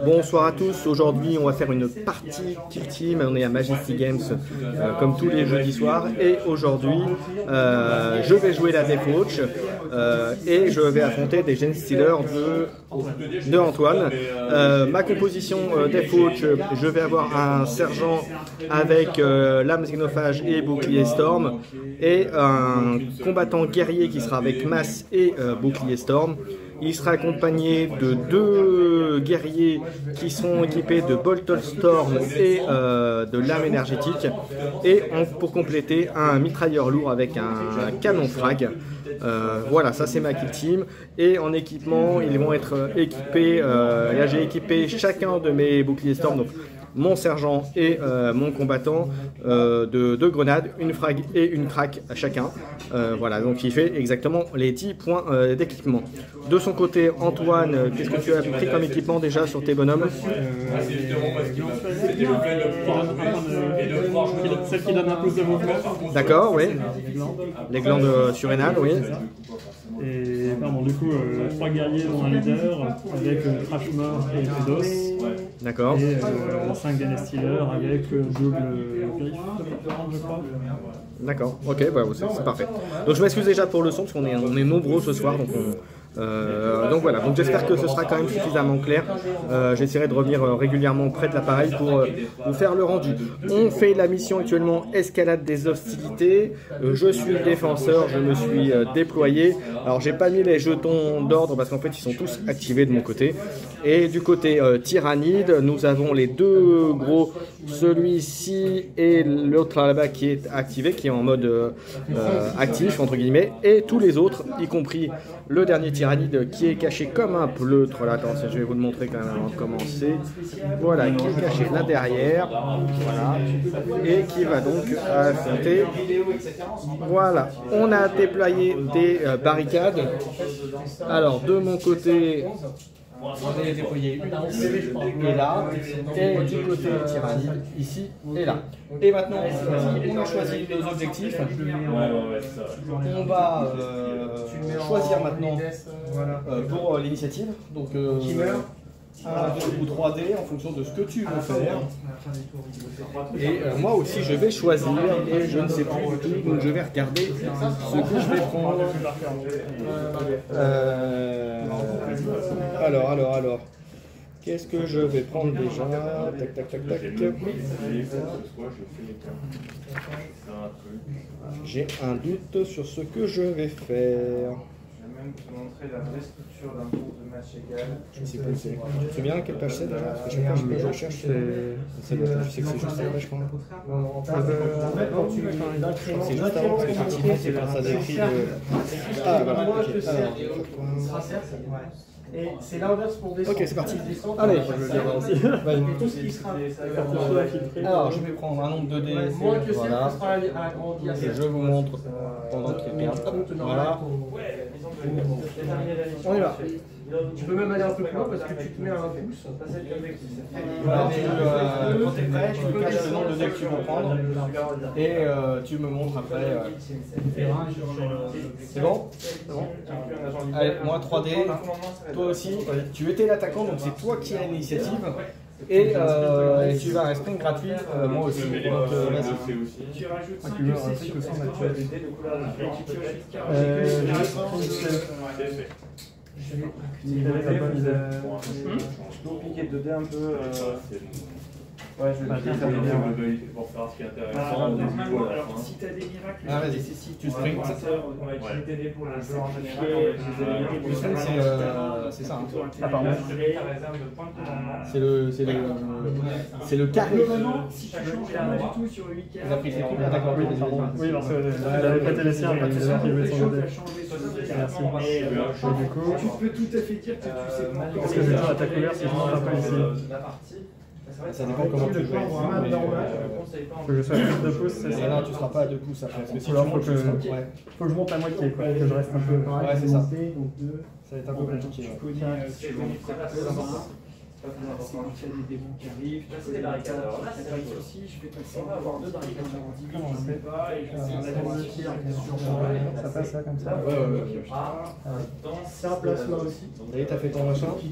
Bonsoir à tous, aujourd'hui on va faire une partie Kill Team, on est à Majesty Games comme tous les jeudis soirs et aujourd'hui je vais jouer la Deathwatch et je vais affronter des Genestealers de Antoine. Ma composition Deathwatch, je vais avoir un sergent avec lame xénophage et bouclier Storm et un combattant guerrier qui sera avec masse et bouclier Storm. Il sera accompagné de deux guerriers qui seront équipés de Boltol Storm et de lame énergétique. Et pour compléter, un mitrailleur lourd avec un canon frag. Voilà, ça c'est ma kill team. Et en équipement, ils vont être équipés. Là j'ai équipé chacun de mes boucliers Storm. Donc, mon sergent et mon combattant de deux grenades, une frag et une crack à chacun. Voilà, donc il fait exactement les 10 points d'équipement. De son côté, Antoine, qu'est-ce que tu as pris comme équipement déjà sur tes bonhommes? Celle qui donne un plus de mouvement. D'accord, oui. Les glandes surrénales, oui. Et pardon, du coup, 3 guerriers dont un leader, avec Crash Mort et Fedos. D'accord. Et 5 Genestealers avec double griffe, je crois. D'accord, ok, bah, c'est parfait. Donc je m'excuse déjà pour le son, parce qu'on est nombreux ce soir, donc voilà, donc j'espère que ce sera quand même suffisamment clair. J'essaierai de revenir régulièrement près de l'appareil pour vous faire le rendu. On fait la mission actuellement escalade des hostilités. Je suis défenseur, je me suis déployé. Alors j'ai pas mis les jetons d'ordre parce qu'en fait ils sont tous activés de mon côté. Et du côté tyrannide, nous avons les deux gros, celui-ci et l'autre là-bas qui est activé, qui est en mode actif entre guillemets, et tous les autres, y compris le dernier tyrannide qui est caché comme un pleutre. Là, attends, je vais vous le montrer quand même avant de commencer. Voilà, qui est caché là derrière. Voilà. Et qui va donc affronter. Voilà, on a déployé des barricades. Alors, de mon côté, on a déployé une ici et là, et du côté tyrannide, ici et là. Et maintenant, on a choisi nos objectifs. On va choisir maintenant pour l'initiative. Donc, 1, 2 ou 3D en fonction de ce que tu veux faire. Et moi aussi je vais choisir et je ne sais plus du tout, donc je vais regarder ce que je vais prendre. Alors. Qu'est-ce que je vais prendre déjà? Tac. J'ai un doute sur ce que je vais faire. Même te montrer la vraie structure d'un tour de match égal. Je ne sais pas où c'est. Tu te souviens quelle page c'est déjà? Parce que chaque fois je cherche, je sais que c'est juste après, je crois. C'est juste avant, parce qu'effectivement c'est quand ça décrit de... Ah voilà, ok. Et c'est l'inverse pour descendre. Ok, c'est parti. Allez, je veux dire aussi. Tout ce qui sera. Alors, je vais prendre un nombre de dés. Moins que Voilà. sera agrandi à Et je vous montre pendant qu'il regarde. Voilà. On y va. Tu peux même aller un peu plus loin parce que tu te mets à un pouce. Voilà, quand tu es prêt, tu me caches le nombre de dés que tu veux prendre et tu me montres après. C'est bon? C'est bon? Allez, moi 3D, toi aussi. Tu étais l'attaquant, donc c'est toi qui as l'initiative. Et tu vas un sprint gratuit, moi aussi. Donc vas-y. Tu rajoutes 5 de de couleur Tu peux piquer de dés un peu. Ouais, je vais piquer ça pour faire ce qui est intéressant. Alors, si tu as des miracles, vas-y, si tu sprints. On va utiliser tes dés pour le jeu en général. Le sprint, c'est ça. Ah, pardon. C'est le carré. Si tu changes rien du tout sur 8 Vous avez pris les trucs, d'accord, oui, pardon. Oui, parce qu'il avait prêté les siens, pas tout ça qui veut son dé. Merci. Et du coup, tu peux tout à fait dire que tu sais pas encore. est-ce que je joue à ta couleur si je monte un peu ici? Ça dépend comment tu joues. Faut que je sois à plus de pouces, c'est ça? Non, tu ne seras pas à 2 pouces après. Parce que si Alors, tu faut montes, que ouais. faut que je monte à moitié, quoi, que je reste un peu. Ouais, c'est ça. Donc 2. Ça va être un peu compliqué. Tu connais Pas très C'est important. quand il y a des démons qui arrivent. Là, c'est des barricades. Alors là, c'est J'arrive rigolo. aussi, je vais passer encore deux barricades avant 10 Comment on minutes, je sais fait pas, et je vais faire la on tir. Ça passe là comme ça. C'est un plasma aussi. Et t'as fait ton machin. Je vais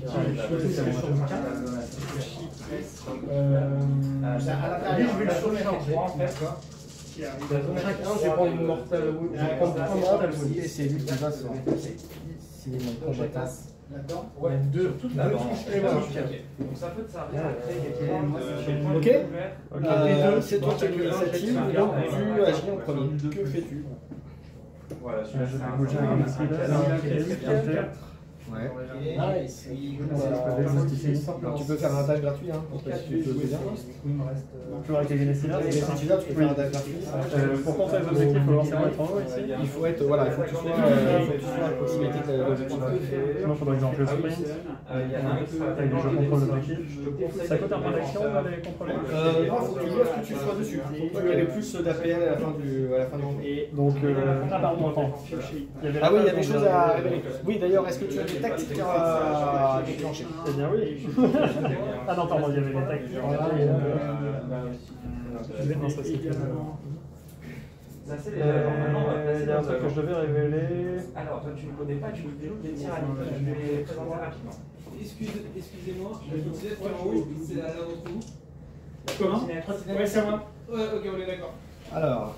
le chauffer en 3 en fait. Chacun, je vais prendre une mortale wound. Je vais prendre un mortal wound. Et c'est lui qui va se c'est mon combattant. Là-dedans. Ouais, deux. Toute la bande. Donc ça peut te servir à créer des points Ok. C'est toi qui as l'initiative, donc tu agis en premier. Que fais-tu? Voilà, Je vais bouger avec un skill. Ouais. Nice. Tu peux faire un dash gratuit, hein, si tu veux bien. Toujours avec les Génésilaires. Et si tu veux, tu peux faire un dash gratuit. Pour compter les objectifs, il faut forcément être en haut ici. Il faut être, voilà, il faut que tu sois à proximité de l'objectif. Sinon, il faudrait que j'en fais le sprint. il y en a un qui sera Avec des jeux contrôle l'objectif. Ça coûte un point d'action de les contrôler. Non, il faut que tu joues à ce que tu sois dessus. Il faut que tu aies plus d'APL à la fin du round. Donc, pardon, attends. Ah oui, il y a des choses à révéler. Oui, d'ailleurs, est-ce que tu as des tactiques à déclencher? Eh bien oui. Ah non, pardon, il y avait les tags. Non, ça c'est il y a un truc que je devais révéler. Alors, toi tu ne connais pas, tu me déloupes des tirs à l'image. Je vais les présenter rapidement. Excusez-moi, je vous disais en haut, c'est la trou. Comment? Ouais, c'est moi. Ouais, ok, on est d'accord. Alors,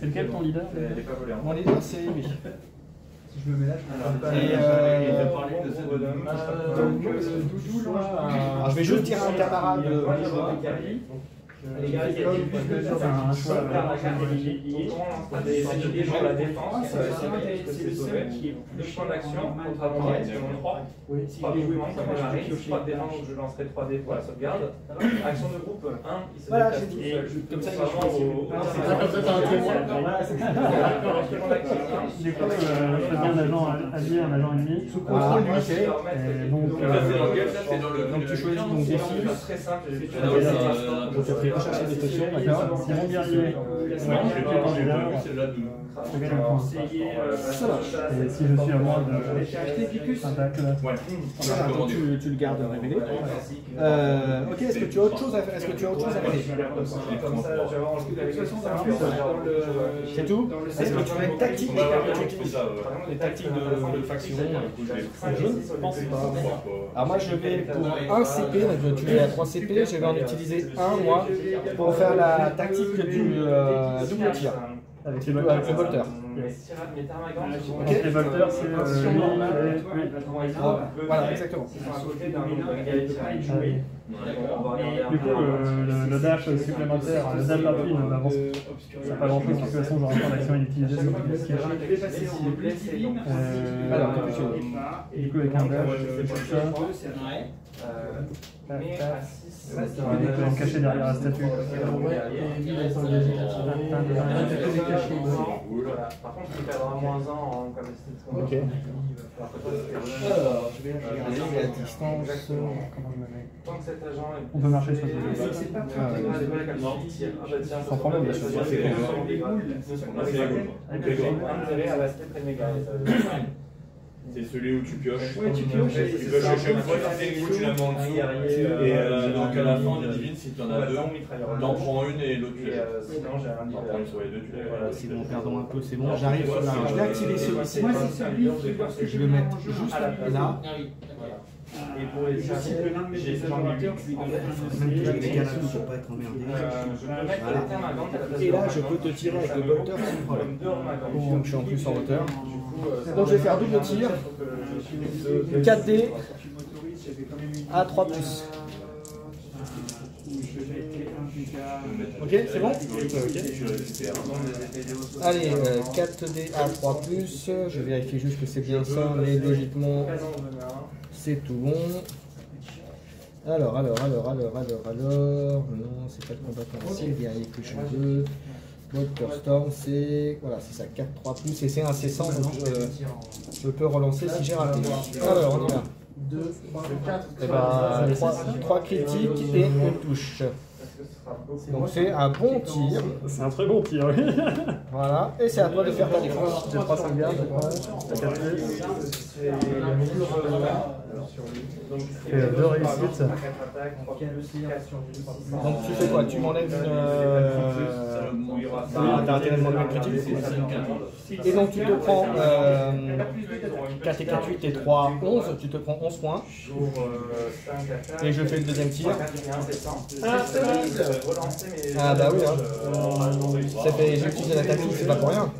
C'est lequel ton leader? J'ai pas volé. mon leader, c'est lui. Si je me mets là, Alors, je vais juste dire à un camarade de joueur. Les gars, il y a un choix. pour la défense, C'est le seul qui est 2 points d'action, contre avant, c'est 3. Oui, 3 mouvements, ça fait marrer. 3 de défense, je lancerai 3 dés pour la sauvegarde. Action de groupe 1, il se déplace tout seul. Comme ça, Du coup, je fais bien un agent allié, un agent ennemi. Sous contrôle du lycée. Donc tu choisis ton défi. Très simple, j'ai fait Donc tu fais rechercher des potions, d'accord? Si mon guerrier est en leader, je gagne un point. Ça marche. Et si je suis à moins de attaque, Attends, tu le gardes révélé. Ok, est-ce que tu as autre chose à faire? Est-ce que tu as autre chose à révéler? C'est tout? Est-ce que tu as une tactique que tu utilises? Des tactiques de faction? Je ne pense pas. Alors moi je vais pour 1 CP, donc tu es à 3 CP, je vais en utiliser 1 moi pour faire la tactique du double tir. avec les Avec le bolter. Donc les bolters, c'est Voilà, exactement. Du coup, le dash supplémentaire, le dash gratuit ne m'avance pas grand chose, de toute façon j'aurai un point d'action inutilisé sur le skill. Alors, du coup, avec un dash, c'est pour ça. On peut en cacher derrière la statue. Par contre, il perdra -1 en capacité de combat. Ok. Alors, je vais regarder la distance. Comment je me mets? Tant que cet agent est... On peut marcher sur ce Sans problème, bien sûr. Intérêt à rester près de mes gars. C'est celui où tu pioches. Ouais, tu pioches. Tu pioches à chaque fois, tu sais où tu la mets en dessous. Et donc à la fin, les divines, si tu en as 2, t'en prends une et l'autre tu la jettes. Sinon, j'ai un T'en prends une sur les 2, tu la C'est bon, perdons un peu, c'est bon. J'arrive sur la. Je vais activer celui-ci. Moi, c'est celui qui doit Je vais le mettre juste là. Et pour les je cible l'un de mes adorateurs, je lui donne un Même que je OC. décale un pour pas être emmerdé. Voilà. Et là, je peux te tirer avec le bolter sans problème. Donc je suis en plus en hauteur. Donc je vais faire double tir. 4D à 3 plus. Ok, c'est bon? Allez, 4D à 3 plus. Je vérifie juste que c'est bien ça, mais logiquement, c'est tout bon. Alors. Non, c'est pas le combattant, c'est le guerrier que je veux. Bolter Storm, c'est. Voilà, c'est ça, 4, 3 plus. Et c'est incessant, donc je peux relancer si j'ai raté. Alors, on y va. 2, 3, 4. Et bah, 3 critiques et une touche. Donc c'est un bon tir. C'est un très bon tir, oui. Voilà, et c'est à toi de faire ta défense. J'ai 3 sauvegardes, Et 2 réussites. Donc tu fais quoi? Tu m'enlèves une... t'as raté l'élément critique. Et donc tu te prends 4 et 4, 8 et 3, 11. Tu te prends 11 points. Et je fais le deuxième tir. Ah bah oui, hein. J'ai utilisé la tactique, c'est pas pour rien.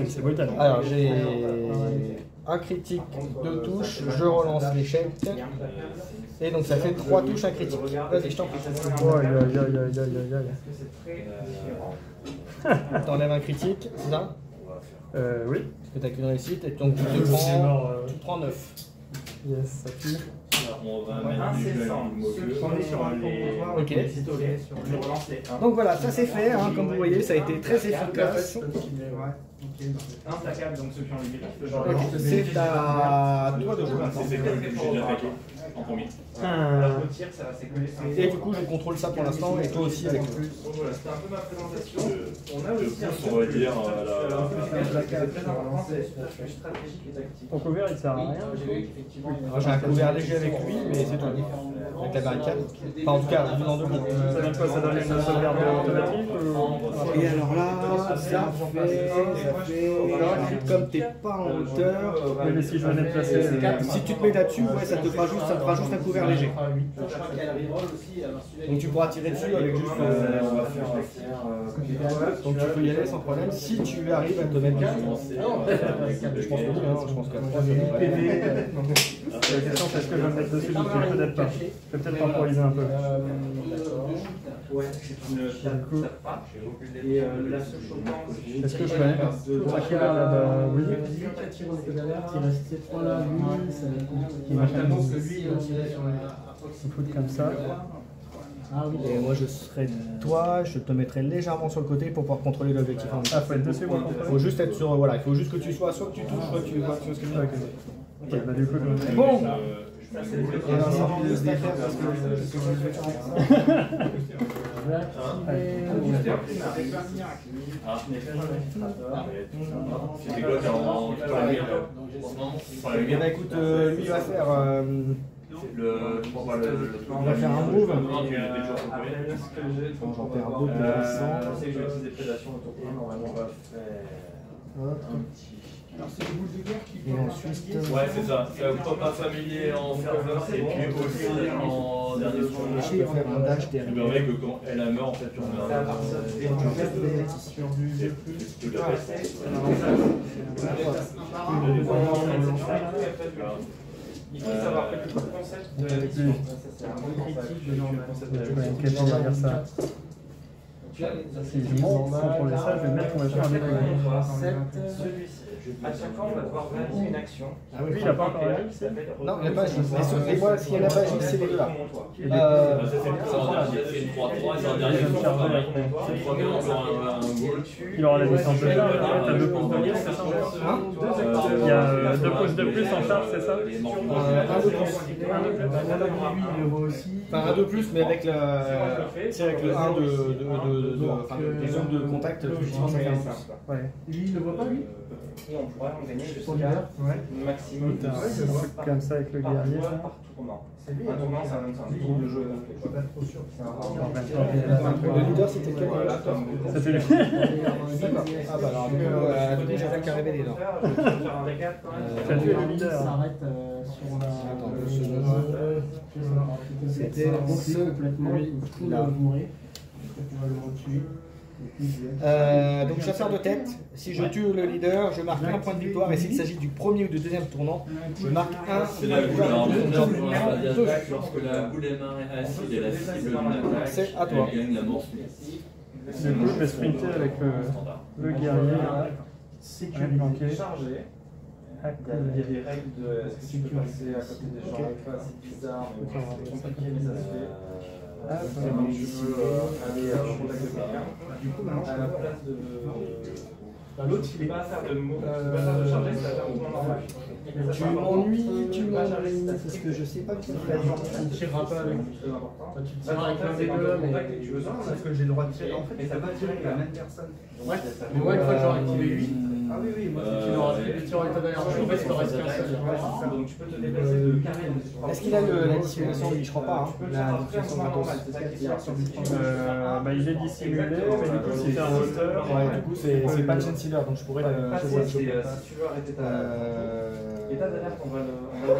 C'est brutal. Alors j'ai un critique, 2 touches, je relance l'échec. Et donc ça fait 3 touches, un critique. Vas-y, je t'en prie. Oh, aïe, aïe, aïe, aïe, aïe, aïe. T'enlèves un critique, c'est ça? Oui. Parce que t'as qu'une réussite, et donc tu prends 9. Yes, ça tue. Ok. Donc voilà, ça c'est fait, hein, comme vous voyez, ça a été très efficace. Implacable, donc ceux qui ont les mérites, le genre. C'est à toi de jouer maintenant. J'ai déjà attaqué en premier. Et du coup, je contrôle ça pour l'instant, et toi aussi avec eux. Donc voilà, c'était un peu ma présentation. On a De aussi un plus, on va dire, c'est très important, c'est stratégique et tactique. Ton couvert il sert à rien. Moi, j'ai un couvert léger avec lui, mais c'est tout. Avec la barricade. Enfin, en tout cas, une en deux. Ça donne quoi? Ça donne une sauvegarde automatique ou... Et alors là, ça fait comme t'es pas en hauteur. Oui, mais si je venais de placer... Si tu te mets là-dessus, ouais, ça te fera juste un couvert léger. Donc tu pourras tirer dessus avec juste. Donc tu peux y aller sans problème. Si tu arrives à te mettre dessus. Je pense que oui, hein, je pense qu'à 3 La question c'est est-ce que je vais me mettre dessus? Donc peut-être pas. Je vais peut-être temporiser un peu. Est-ce que je vais traquer là-bas? Oui. Il faut comme ça. Et moi je serai toi, je te mettrai légèrement sur le côté pour pouvoir contrôler l'objectif. Ah, faut être dessus moi. Il faut juste être sur. Voilà, il faut juste que tu sois soit que tu touches, soit que tu vois ce que je veux dire. Ok, bah du coup je vais... Bon! Je Et alors, ça fait deux affaires parce que C'était quoi eh ben, écoute, lui il va faire. Il va faire un move. J'en perds un peu pour l'instant. Je sais que je vais utiliser prédation autour de normalement on va faire un petit. Et ensuite. Ouais, c'est ça. C'est un copain familier en ferveur et puis aussi en dernier tour. Je vais faire un dash C'est derrière. vrai que quand elle a meurt, en fait, tu en mets un. Il faut savoir que le concept de l'édition, ça c'est un bon critique de Qu'est-ce derrière ça? Si je contrôler ça, je vais mettre, on va faire un décollage. Celui-ci, à chaque fois on va devoir réaliser une action. Ah oui, Lui il a pas encore agi. non, il n'a pas agi. Et moi, s'il n'y en a pas agi, c'est les deux là. C'est une 3-3, c'est un dernier tour. Il aura la distance de charge, t'as 2 pouces de plus, c'est ça? Il y a 2 pouces de plus en charge, c'est ça? Un de plus. Enfin, un de plus, mais avec le 1 des zones de contact, effectivement, ça fait un plus. Ouais. Lui, il ne voit pas, lui? Et on pourrait en gagner jusqu'à Ouais. maximum de Un truc comme ça avec le guerrier. par tournant. Un tournant, c'est un tour de jeu. Je suis pas trop sûr. C'est un Le leader, c'était quel? C'était lui. D'accord. Ah bah alors, du coup, j'attaque qu'à révéler là. T'as tué le leader. S'arrête sur la. Attends, 2 secondes. C'était complètement. lui Tout là. va mourir. Tu vas le tuer. Donc chasseur de tête, si je tue le leader, je marque un point de victoire et s'il s'agit du premier ou du deuxième tournant, je marque un. C'est la boule d'attaque lorsque la boule est acide et la cible d'une attaque. C'est à toi. Elle gagne la mort. Du coup, je vais sprinter avec le guerrier. Sécurité chargée. Il y a des règles de est-ce que tu peux passer à côté des gens avec toi, c'est bizarre, mais c'est compliqué, mais ça se fait. Donc je veux aller au contact de quelqu'un. Du coup, maintenant, à la place de. L'autre, il ne va pas faire de mouvement, il ne va pas faire de charger, ça va faire un mouvement normal. Tu m'ennuies, parce que je sais pas qui fait. Tu ne tireras pas avec. C'est important. Tu tireras avec l'un des deux là, mais. Tu veux ça parce que j'ai le droit de tirer. En fait, ça va tirer avec la même personne. Ouais, mais moi, une fois que j'aurai activé lui, Ah oui, oui, moi si tu n'auras plus de tir en état d'alerte, en fait, il t'en reste qu'un seul. Donc tu peux te déplacer de carré. Est-ce qu'il a la dissimulation lui? Je crois pas, hein. La dissimulation gratos. Bah, il est dissimulé, mais du coup, si c'est un hauteur. Ouais, du coup, c'est pas Chain Sealer, donc je pourrais le choisir. Si tu veux arrêter ta état d'alerte, on va le.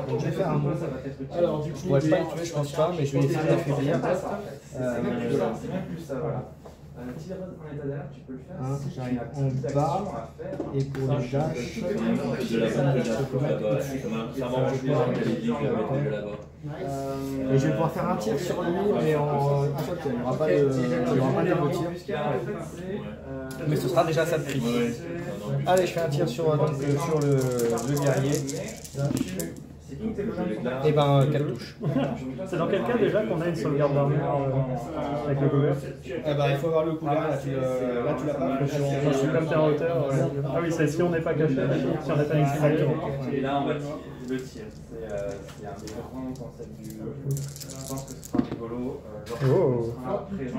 Donc je vais faire un mot. Ça va être utile. Alors, du coup, Je pourrais pas le tuer, je pense pas, mais je vais essayer d'affaiblir. C'est même plus ça, c'est même plus ça, voilà. Tir en état d'alerte, tu peux le faire. Si J'arrive tu as en plus bas, d'actions à faire. et pour le dash, De la zone de là-bas, ça m'arrange pas, j'avais dit que j'avais déjà là-bas. et je vais pouvoir faire un tir sur lui, mais en un seul tir. Il n'y aura pas de double tir. Mais ce sera déjà ça de prix. Allez, je fais un tir sur le guerrier. Et ben, 4 touches. C'est dans quel cas déjà qu'on a une sauvegarde d'armure avec le couvert? Eh ben, il faut avoir le couvert, là tu l'as pas. Je suis comme t'es en hauteur. Ah oui, c'est si on n'est pas caché, si on n'est pas extérieur. Et là, on va le tir. C'est un des grands concepts du jeu. Je pense que ce sera rigolo.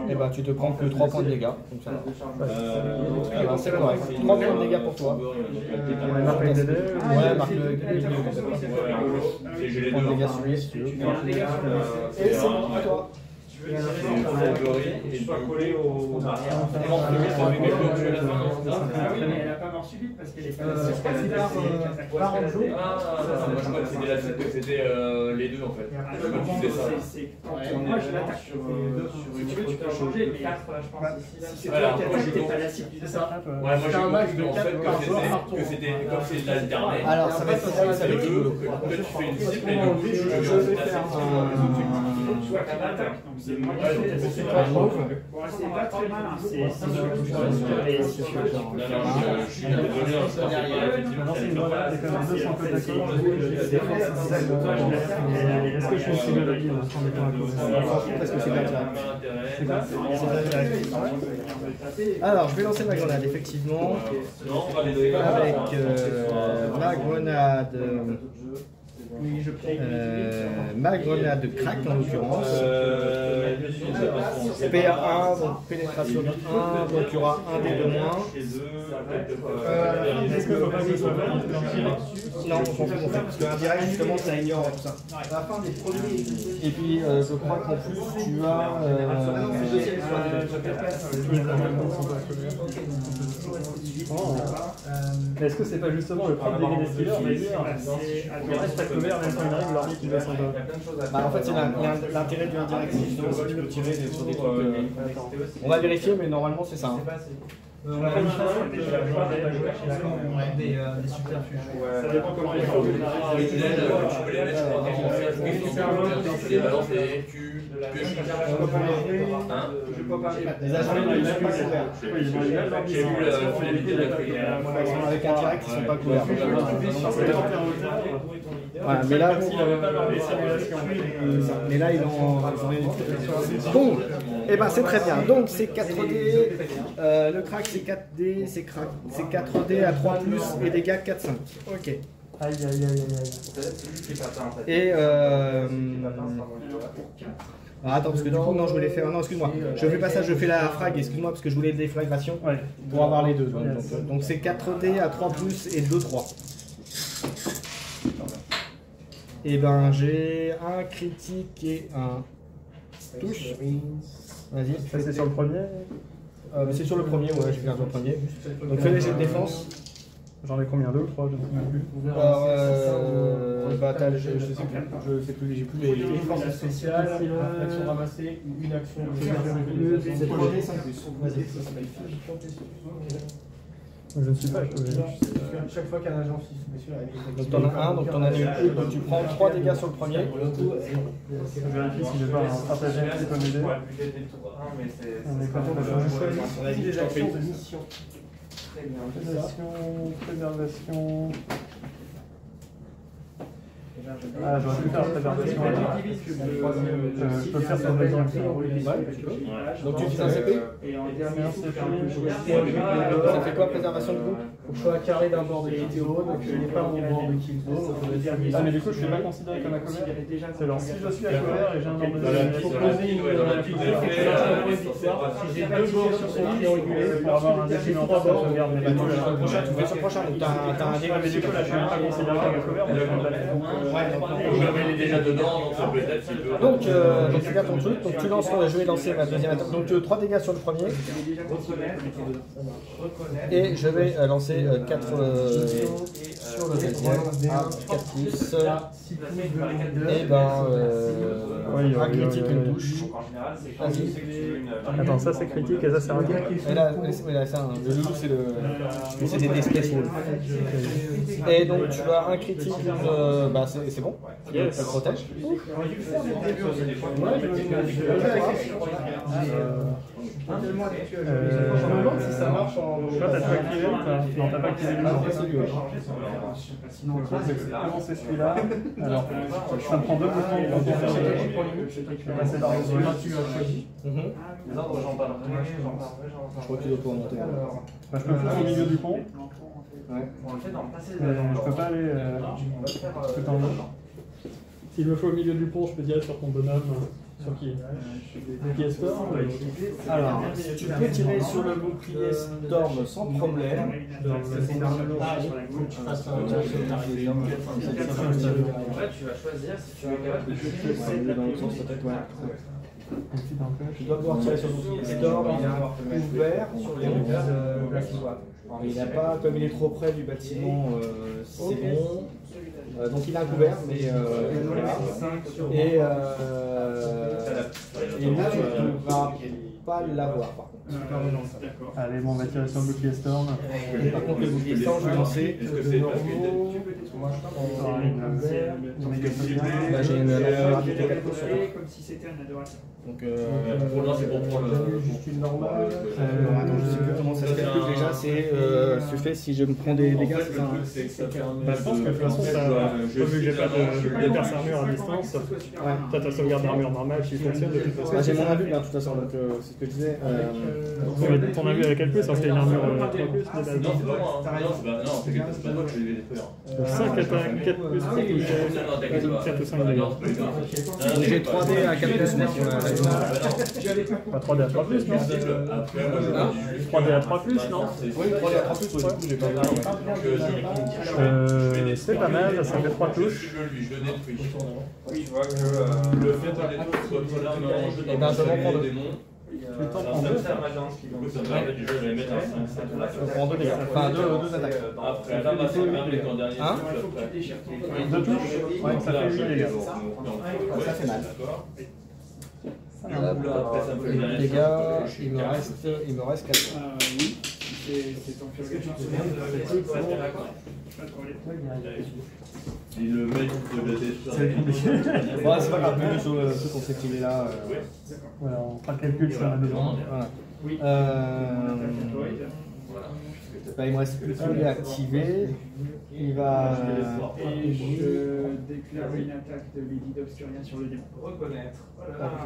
Et ben, tu te prends que 3 points de dégâts. Comme ça. C'est correct. 3 points de dégâts pour toi. On marque les dés. Ouais, marque le J'ai les points de deux. dégâts sur lui si tu veux. Et c'est bon à toi. Tu veux que tu sois collé au barrière. Elle n'a pas mort subite parce qu'elle est pas par en jeu. Moi je crois que c'était les deux en fait. Je crois que tu disais ça. Moi je l'attaque sur une tu peux changer, mais 4 je pense ici. Si c'est toi qui attaques, t'es pas la cible, c'est ça. Ouais, moi j'ai compris en fait que c'était comme c'est l'alterné. Alors, ça va être ça avec deux, que tu fais une cible et du coup je vais faire Tu vois qu'elle attaque. C'est moi qui c'est pas très malin. C'est si tu veux. je suis désolé, C'est une bonne idée, quand même, 200 côtes d'accord. Est-ce que je fais une cible de la guide en étant à côté? parce que c'est bien direct. C'est quoi? C'est bien direct. Alors, je vais lancer ma grenade, effectivement. Non, on va les donner Avec ma grenade. Ma grenade crack en l'occurrence. PA1, donc pénétration de 1, donc il y aura un dé de moins. Est-ce que faut pas que ce soit Non, on s'en fout, parce qu'un direct justement ça ignore tout ça. Et puis je crois qu'en plus tu as. Est-ce que c'est pas justement le propre des Steelers de dire on reste à couvert même quand il arrive leur qui descend de. Bah en fait c'est l'intérêt du indirect, c'est justement si tu peux tirer sur des trucs. On va vérifier, mais normalement c'est ça. On a une chance des subterfuges. Ça dépend comment il faut. Tu peux les mettre, je crois, tu les balances et tu pioches. Les agents J'ai vu la finalité de la prière. avec un direct ils sont pas couverts. Voilà, mais là, ils ont bon, et ben c'est très bien. Donc c'est 4D, le crack c'est 4D, c'est 4D à 3 plus et dégâts 4-5. Ok. Aïe aïe aïe aïe aïe. Et attends, parce que du coup, non, je voulais faire. Non, excuse-moi. Je fais pas ça, je fais la frag, excuse-moi, parce que je voulais des déflagration pour avoir les deux. Donc c'est 4D à 3 plus et 2-3. Et ben j'ai un critique et un touche. Vas-y. Ça c'est sur le premier. C'est sur le premier, ouais, je garde le premier. Donc fais les jets de défense. J'en ai combien? 2 ou 3? Alors, bah, je sais plus, j'ai plus les Force spéciale, action ramassée ou une action. C'est 3D 5 plus. Vas-y. Je ne suis pas. Chaque fois qu'un agent Donc t'en as un, donc t'en as une. Donc tu prends 3 dégâts sur le premier. Je vérifie si j'ai pas un stratagème qui peut m'aider. On est content de choisis des actions de mission. Préservation. Ah, j'aurais pu faire préservation. Je peux le faire sur le deuxième. Donc tu utilises un CP. Et en dernier CP. Ça fait quoi préservation de groupe? Faut que je sois carré d'un bord de Kiteo, donc il n'est pas mon bord de Kiteo. Ah, mais du coup, je ne suis pas considéré comme à couvert. C'est genre, si je suis à couvert et j'ai un bord de Il faut poser une si j'ai deux bords sur son triangulé, pour avoir un décimètre en face, je regarde mes Tu fais sur le prochain, donc t'as un dé. mais du coup, là, je suis pas considéré comme à couvert, mais je suis Comme il est déjà dedans, donc ça peut être un petit peu. Donc tu gardes ton truc, donc tu lances, je vais lancer ma deuxième attaque. Donc 3 dégâts sur le premier. Et je vais lancer 4 sur le deuxième. 4 plus. Et ben un critique, une touche. Vas-y. Attends, ça c'est critique et ça c'est un dé. Et là, ça, le loup c'est des spéciaux. Et donc tu as un critique, bah c'est bon, ça protège. Je me demande si ça marche en. Toi, t'as tout activé ou pas? Non, t'as pas activé le Ah, c'est lui, ouais. Comment c'est celui-là? Alors, ça me prend 2 boutons pour faire je vais passer par le Tu as choisi. Les ordres, j'en parlerai. Je crois qu'il doit pouvoir monter. Bah, je peux faire au milieu du pont. Ouais. On le fait dans le passé. Je peux pas aller tout en haut. S'il me faut au milieu du pont, je peux dire sur ton bonhomme. Sur qui? Qui est Storm? Alors, tu peux tirer sur le bouclier Storm sans problème. Ouais, tu vas choisir si tu veux capable de Dans l'autre sens, peut-être, ouais. Tu dois pouvoir tirer sur le bouclier Storm, il est ouvert sur les il n'a pas, comme il est trop près du bâtiment, c'est bon. Donc il a un couvert, mais voilà. Et lui, tu ne pourras pas l'avoir par contre. Allez, bon, on va tirer sur le bouclier Storm. Et par contre, le bouclier Storm, je vais lancer de normaux. Là, j'ai une rapidité 4 pouces sur toi. Comme si c'était un adorateur. Donc, c'est pour prendre juste une normale. attends, je sais plus comment ça se calcule déjà. C'est fait si je me prends des dégâts, c'est ça. Bah, je pense que de toute façon, vu que j'ai pas de perce armure à distance, toi ta sauvegarde d'armure normale qui fonctionne de toute façon. J'ai mon invul là, de toute façon, donc c'est ce que je disais. Ton invul avec quel plus? C'était une armure 3 plus de base. Non, c'est pas moi que je vais les détruire. 5 attaques, 4 plus pour toucher, 4 ou 5 dégâts. Donc j'ai 3D à 4 plus moi. Pas 3D à 3 plus, non? 3D à 3 plus, non? Oui, 3D à 3 plus, du coup j'ai pas c'est pas mal, ça fait 3 touches. Oui, je vois que Le fait de détruire soit l'arme en jeu Et ben je m'en prends 2. Tu t'en prends 2. Je vais mettre un 5. Je prends 2 dégâts. Enfin 2 attaques. Après, là, bah, c'est quand même ton dernier. Hein? 2 touches? Ouais, ça fait 8 dégâts. Ça fait mal. Après, ça me fait Les dégâts, il me reste 4. Oui, c'est ton pire. Est-ce que tu te souviens de la Et le mec de la détruire. Ouais, c'est pas grave, plus sur le truc qu'on s'est tiré là. Voilà, on fera le calcul si on a besoin. Voilà. Oui. Bah, il me reste plus que les activer. Il va. Et je déclare une attaque de Lady d'Obscuria sur le démon. reconnaître.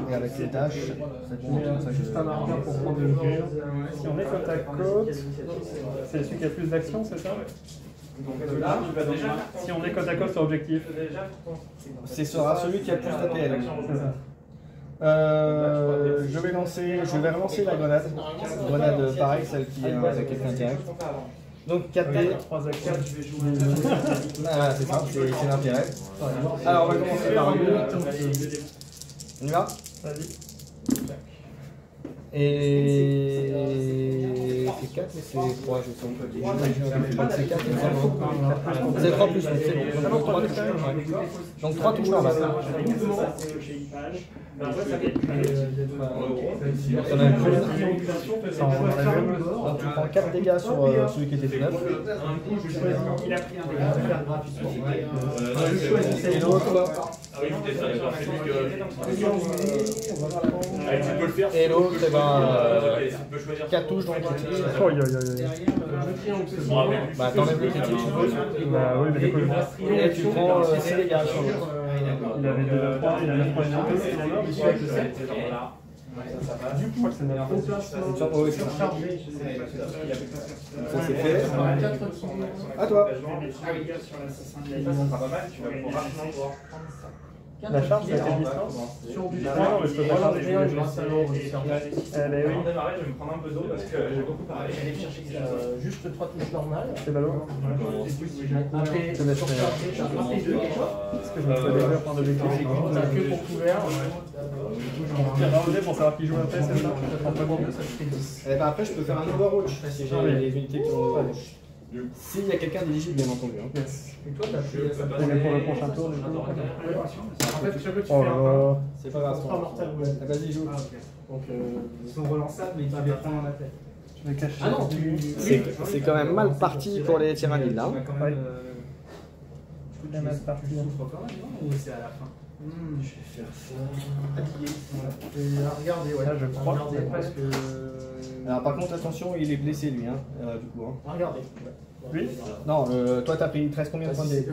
Et avec les tâches, ça compte comme ça. Juste un marqueur pour prendre le jeu. Si on est côte à côte, c'est celui qui a plus d'action, c'est ça? Donc là, tu vas déjà. Si on est côte à côte sur objectif. Ce sera celui qui a plus d'APL. C'est ça. Je vais relancer la grenade. Grenade pareil, celle qui est avec effet indirect. Donc 4D. 3 actions. Ah, c'est ça, c'est l'intérêt. Alors on va commencer par lui. On y va? Vas-y. Et c'est 4 mais c'est 3, je sens. Je crois que c'est 4, c'est 3 plus, c'est bon. Donc 3 touches. Donc 3 touches normales. On a une première. Donc tu prends 4 dégâts sur celui qui était F9. Il a pris un dégât. Et l'autre. Et l'autre, eh ben, 4 touches dans le critique. Bah, t'enlèves le critique, Bah oui, mais du coup, et tu prends 6 dégâts sur l'autre. il avait déjà 3, il a 9 points de vie. Je crois que c'est notre Oui, c'est ça. Ça c'est fait. À toi. La charge, c'est à quelle distance? Sur du 3, non, mais je peux pas charger tous les jours. Avant de démarrer, je vais me prendre un peu d'eau parce que j'ai beaucoup parlé. Juste 3 touches normales. C'est ballot. Après, Je te laisse faire. Est-ce que je me fais déjà prendre de l'équipe? on a que pour couvert. Tiens, rangé pour savoir qui joue après, c'est ça? Et ben après, je peux faire un Overwatch si j'ai les unités qui ont Overwatch. S'il y a quelqu'un d'éligible, bien entendu. Hein. Yes. Et toi, t'as fait. Et pour le prochain tour, du coup. En fait, chaque fois que tu Oh fais là un là. C'est pas grave. pas mortel, ouais. Ah, vas-y, joue. Donc, ils sont relançables, mais ils va bien prendre en attaque. Je vais cacher. Ah non, C'est quand même mal parti pour les tyrannides là. Ouais. La mal partie. Ou c'est à la fin? Je vais faire ça. Habillé. Regardez, ouais. Là, je crois. Regardez presque. Alors par contre, attention, il est blessé lui, hein, du coup. Hein. Regardez. Oui. Non, toi t'as pris 13 combien de points de vie?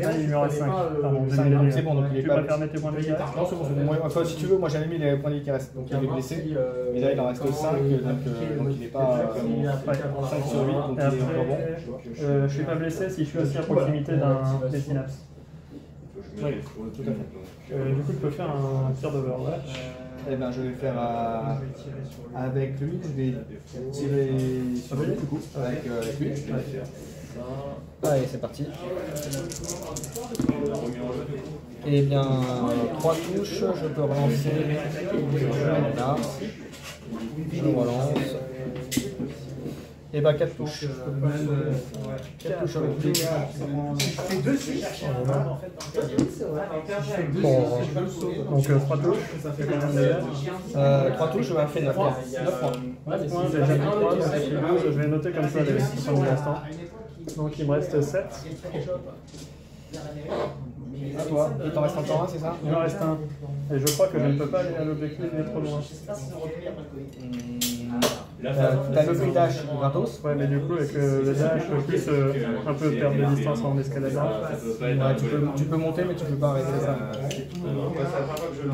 Ah, il me reste 5. Pardon, j'ai mis les miens. C'est bon, donc il est Tu pas préfères mettre tes points de vie? Non, c'est bon, c'est bon. Moi, enfin, si tu veux, moi j'avais mis les points de vie qui restent. Donc il est blessé. Et là il en reste 5, donc il est pas 5 sur 8, donc il est encore bon. Je suis pas blessé si je suis aussi à proximité des synapses. Oui, tout à fait. Du coup, je peux faire un tir d'Overwatch. Eh ben, je vais faire avec lui, je vais tirer sur lui, du coup, avec lui. Allez, c'est parti. Eh bien, 3 touches, je peux relancer. Là. Je relance. Et bah 4 touches. 4 touches avec lui. Bon, donc 3 touches, ça fait combien de dégâts? 3 touches, je vais faire 9 points. 9 points. 9 points, j'ai déjà mis 3, donc c'est 12. Je vais noter comme ça les points de l'instant. Donc il me reste 7. À toi. Il t'en reste encore un, c'est ça? Il me reste un. Et je crois que je ne peux pas aller à l'objectif, il est trop loin. T'as le free dash gratos? Ouais, mais du coup, avec le dash, plus un peu perdre de distance en escaladant. Ouais, tu peux monter, mais tu peux pas arrêter ça. Non, parce que je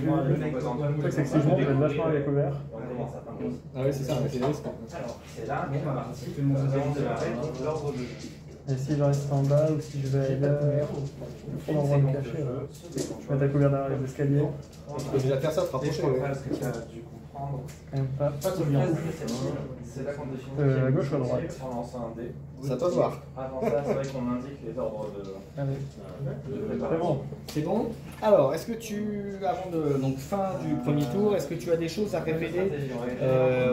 vais avec lui. Le truc, c'est que si je monte, je vais être vachement avec couvert. Ah oui, c'est ça, c'est le risque. C'est là qu'on va partir. Nous allons démarrer l'ordre de jeu. Et si je reste en bas ou si je vais aller là, il faut l'endroit me cacher. Je vais mettre à couvert derrière les escaliers. Tu peux déjà faire ça, te rapprocher. Parce que tu as dû comprendre. Quand même pas trop bien. C'est là qu'on définit. À gauche ou à droite? En lançant un dé. C'est à toi de voir. Avant ça, c'est vrai qu'on indique les ordres de C'est préparation. bon. C'est bon? Alors, est-ce que avant de fin du premier tour, est-ce que tu as des choses à révéler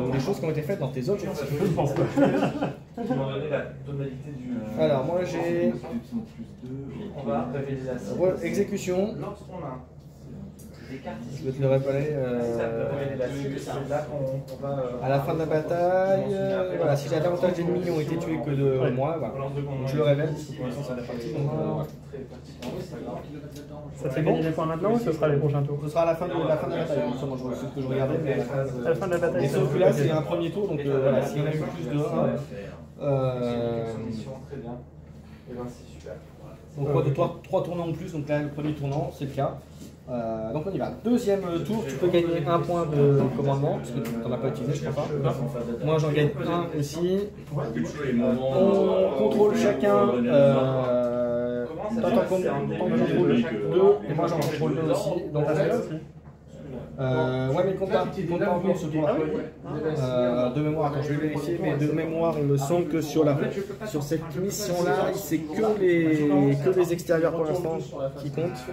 ou des choses qui ont été faites dans tes objectifs? Je pense pas. Ils m'ont donné la tonalité du. Alors, moi j'ai On va révéler la cible. exécution. Lorsqu'on a des cartes ici, Je vais te le révéler. ça peut révéler la cible. C'est là qu'on va. À la fin de la bataille, voilà, si j'ai davantage d'ennemis ont été tués que de moi, voilà. Donc je le révèle, parce que pour l'instant c'est la partie. Donc, Ça te fait gagner des points maintenant ou ce sera les prochains tours? ce sera à la fin de la bataille, justement, c'est ce que je regardais, mais à la phase. À la fin de la bataille. Et sauf que là c'est un premier tour, donc voilà, s'il y en a eu plus de 1. Très bien. Et ben c'est super. Donc 3 tournants de plus, donc là le premier tournant c'est le cas. Donc on y va. Deuxième tour, tu peux gagner 1 point de commandement, parce que tu n'en as pas utilisé, je crois pas. Moi j'en gagne 1 aussi. On contrôle chacun. Toi t'en contrôles 2 et moi j'en contrôle 2 aussi. Donc ouais, mais compte pas en compte ce tour-là. De mémoire, quand je vais vérifier, mais de mémoire, il me semble que sur cette mission-là, c'est que les extérieurs pour l'instant qui comptent.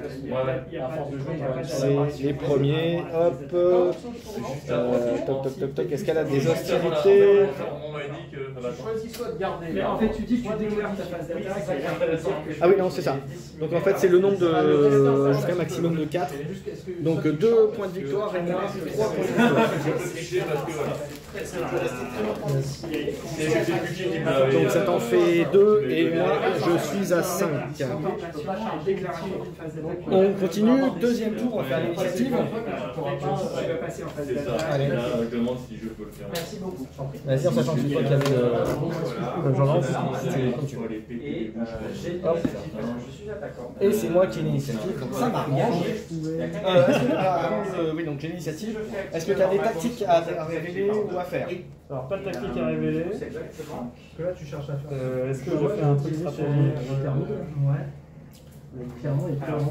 C'est les premiers. Hop. Toc. Est-ce qu'elle a des hostilités? On m'a dit que ça va attendre. Choisis soit de garder. Mais en fait, tu dis que tu déclares ta phase d'attaque, c'est intéressant. Ah oui, non, c'est ça. Donc en fait, c'est le nombre de. Jusqu'à un maximum de 4. Donc 2 points de victoire et moi 3 points de victoire. Je peux tricher parce que Donc ça t'en fait 2 et moi je suis à 5. On continue, deuxième tour, on va faire l'initiative. Allez. Là, je demande si je peux le faire. Merci beaucoup. Vas-y, en sachant que c'est toi qui avais J'en lance. comme tu veux. Et j'ai Hop. je suis attaquant. Et c'est moi qui ai l'initiative, donc ça m'arrange. Oui, donc j'ai l'initiative. Est-ce que tu as des tactiques à révéler ou à faire? Alors, pas de tactique à révéler. C'est exactement. Parce que là, tu cherches à faire. Est-ce que je fais un truc stratégique? Ouais. Mais clairement, il est clairement.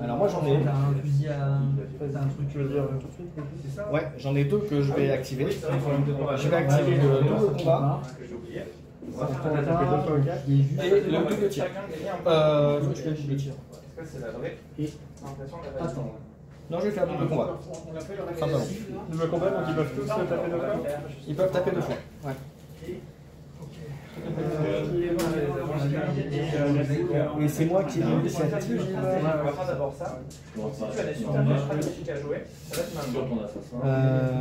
Alors moi j'en ai. T'as un fusil à. T'as un truc, Tu veux dire tout de suite? c'est ça? Ouais, j'en ai 2 que je vais activer. Je vais activer le double combat Ça T'as tapé 2 fois au 4. Il est juste. et le double tir. Je fais le double tir. Est-ce que c'est la vraie impression de la Attends. Non, je vais faire double combat. Simplement. Double combat, donc ils peuvent tous se taper 2 fois. Ils peuvent taper 2 fois. Ouais. Et c'est moi qui ai l'initiative. On va faire d'abord ça. Si tu as des super flèches stratégiques à jouer, ça va être Sur maintenant. ton assassin.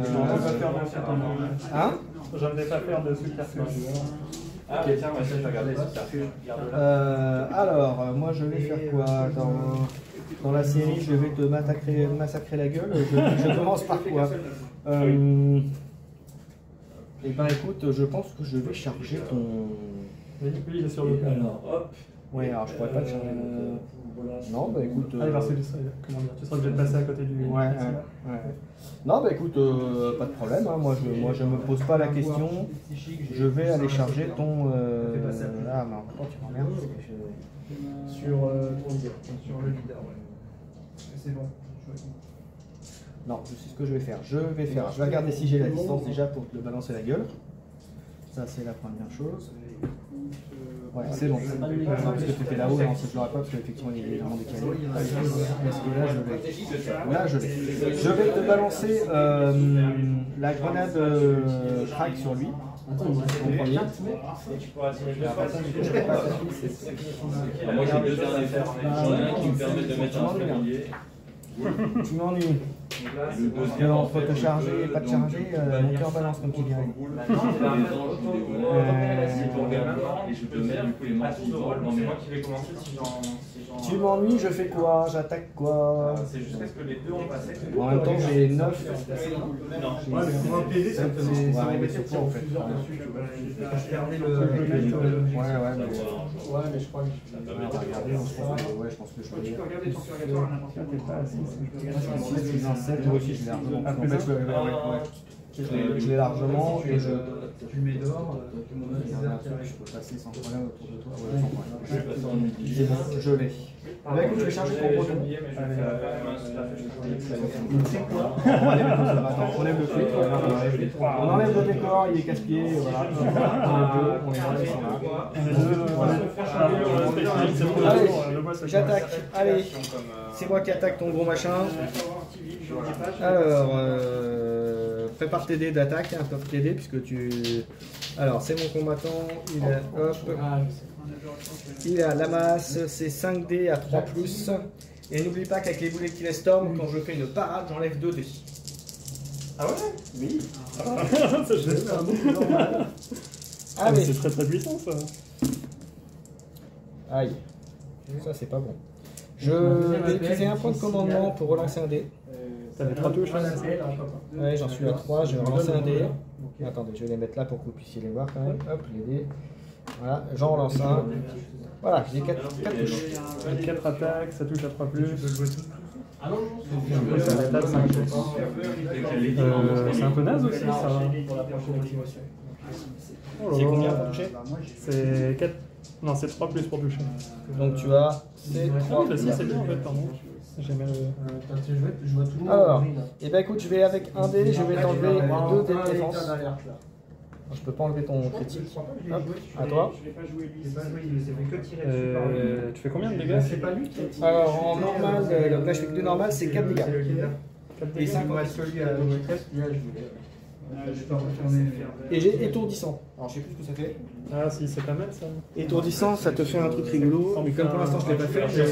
Je vais pas faire de super. Hein? Je ne vais pas faire de super. Ah, ok, tiens, je vais regarder super. Alors, moi je vais faire quoi dans la série? Je vais te massacrer la gueule. Je commence par quoi? Eh ben écoute, je pense que je vais charger ton... Oui, il est sur le. Alors, hop. Ouais, alors je pourrais pas le charger. Non, bah écoute... Allez, parce que tu serais, comment dire, tu serais obligé de passer à côté du. Ouais. Non, bah écoute, pas de problème. Hein. Moi, je me pose pas la question. Je vais aller charger ton... Ah, mais encore, tu m'emmerdes. Sur ton leader. Sur le leader, ouais. C'est bon. Non, je sais ce que je vais faire. Je vais regarder si j'ai la distance déjà pour te le balancer la gueule. Ça, c'est la première chose. Ouais, c'est bon. Parce que tu étais là-haut, non, je l'aurais pas parce qu'effectivement, il est vraiment décalé. Parce que là, je l'ai. Là, je l'ai. Je vais te balancer la grenade crack sur lui. En premier. Tu pourras tirer deux fois si tu Je veux. peux pas faire. Moi, j'ai 2 derniers faire. J'en ai un qui me permet de mettre un familier. Tu m'ennuies. Parce que entre te charger et pas te charger, mon cœur balance comme tu dirais. Et je peux mettre du coup les morceaux de rôle. C'est moi qui vais commencer si j'en. Tu m'ennuies, je fais quoi? J'attaque quoi? C'est juste parce que les deux ont passé. En même temps, j'ai 9. Non. Ouais, mais pour un PV, ça me embêtait de tirer au fuseur dessus. Je perdais le. Ouais, mais. Ouais, mais je crois que. Je pense que je peux Tu peux regarder ton purgatoire à n'importe T'es pas assis. Moi aussi, je l'ai largement. En fait, je l'ai largement et je. Tu le mets dehors, Je peux passer sans problème autour de toi. Ouais, sans problème. C'est bon, je l'ai. Bah écoute, je vais charger ton breton. On enlève le truc, on enlève le décor, il est casse-pied, voilà. On est là, ils sont là. Allez, j'attaque. Allez, c'est moi qui attaque ton gros machin. Alors, prépare tes dés d'attaque, hein, peuvent t'aider puisque tu... Alors, c'est mon combattant, il a la masse, c'est 5 dés à 3+. Et n'oublie pas qu'avec les boulets qui laissent Storm, quand je fais une parade, j'enlève 2 dés. Ah ouais? Oui. Ça, je l'ai fait un peu normal. Allez. C'est très très puissant ça. Aïe. Ça, c'est pas bon. Je vais utiliser un point de commandement pour relancer un dé. T'avais 3 touches. Ouais, j'en suis à 3, je vais relancer un dé. Attendez, je vais les mettre là pour que vous puissiez les voir quand même. Hop, les dés. Voilà, j'en relance un. Voilà, j'ai 4 touches. 4 attaques, ça touche à 3+. Ah non, Ça va être 5 touches. C'est un peu naze aussi, ça va. C'est combien pour toucher? C'est 4. Non, c'est 3+ pour toucher. Donc tu as ces 3. Ah, si, c'est bien en fait, pardon. J'aimais le. je vois tout le monde. Alors, et ben écoute, je vais avec un dé, je vais t'enlever 2 dés de défense. Je peux pas enlever ton critique. Hop, à toi. Je l'ai pas joué lui. Tu fais combien de dégâts? C'est pas lui qui a tiré. Alors en normal, donc là je fais que 2 normales, c'est 4 dégâts. Et Et 5 celui à double tresse, celui-là, je voulais. Et j'ai étourdissant. Alors je sais plus ce que ça fait. Ah si, c'est pas mal ça. Étourdissant, ça te fait un truc rigolo. Mais comme pour l'instant je l'ai pas fait, je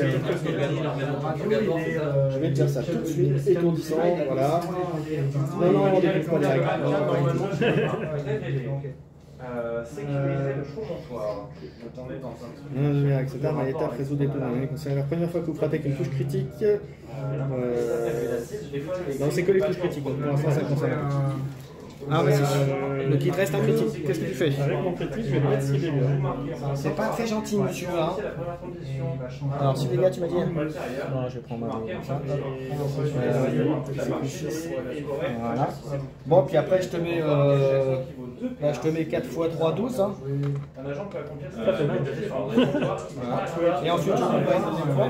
vais te dire ça tout de suite. Étourdissant, voilà. Non, on débute pas direct. Sécuriser le promontoire. On est dans un truc. Etc. Ma étape résout des problèmes. C'est la première fois que vous frappez avec une touche critique. Non, c'est que les touches critiques. Donc pour l'instant, ça concerne. Ah, vas-y. Donc il te reste un critique. Qu'est-ce que tu fais? Avec mon critique, je vais mettre 6 dégâts. C'est pas très gentil, monsieur. Hein. Alors, 6 dégâts, tu m'as dit? Non, je vais prendre ma. Voilà. Bon, puis après, je te mets. Là, je te mets 4 x 3, 12. Hein. Un agent peut accomplir Ça fait mal. Voilà. Et ensuite, je vais pas une deuxième fois.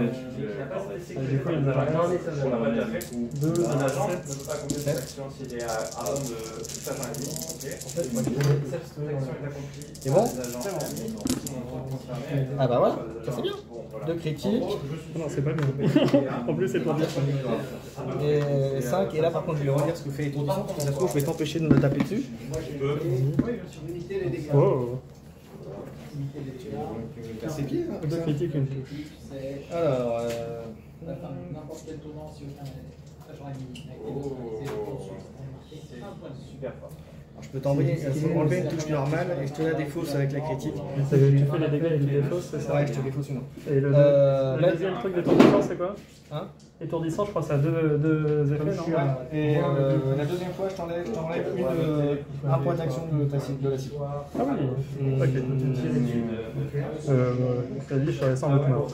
Du coup, il nous a un agent ne peut pas accomplir Sept. cette action s'il est avant de faire un lit. Cette action est accomplie. C'est bon? Concerné. Ah bah voilà, ça c'est bien. 2 critiques. Non, c'est pas bien. En plus, c'est pour dire. Et 5, et là par contre je vais redire ce que fait étourdissant, parce que ça se trouve je vais t'empêcher de me taper dessus. Oh. Casser pieds, hein, 2 critiques, une touche. Alors, N'importe quel tournant, si aucun agent ennemi. Super fort. je peux t'envoyer, enlever une touche normale et je te la défausse avec la critique. Tu fais les dégâts et les défausse, c'est ça? Ouais, je te défausse une. Et le deuxième truc d'étourdissant, c'est quoi? Hein? Étourdissant, je crois que ça a deux effets, non? Et la deuxième fois, je t'enlève un point d'action de la cible. Ah oui, ok. T'as dit, je serais sans doute mort.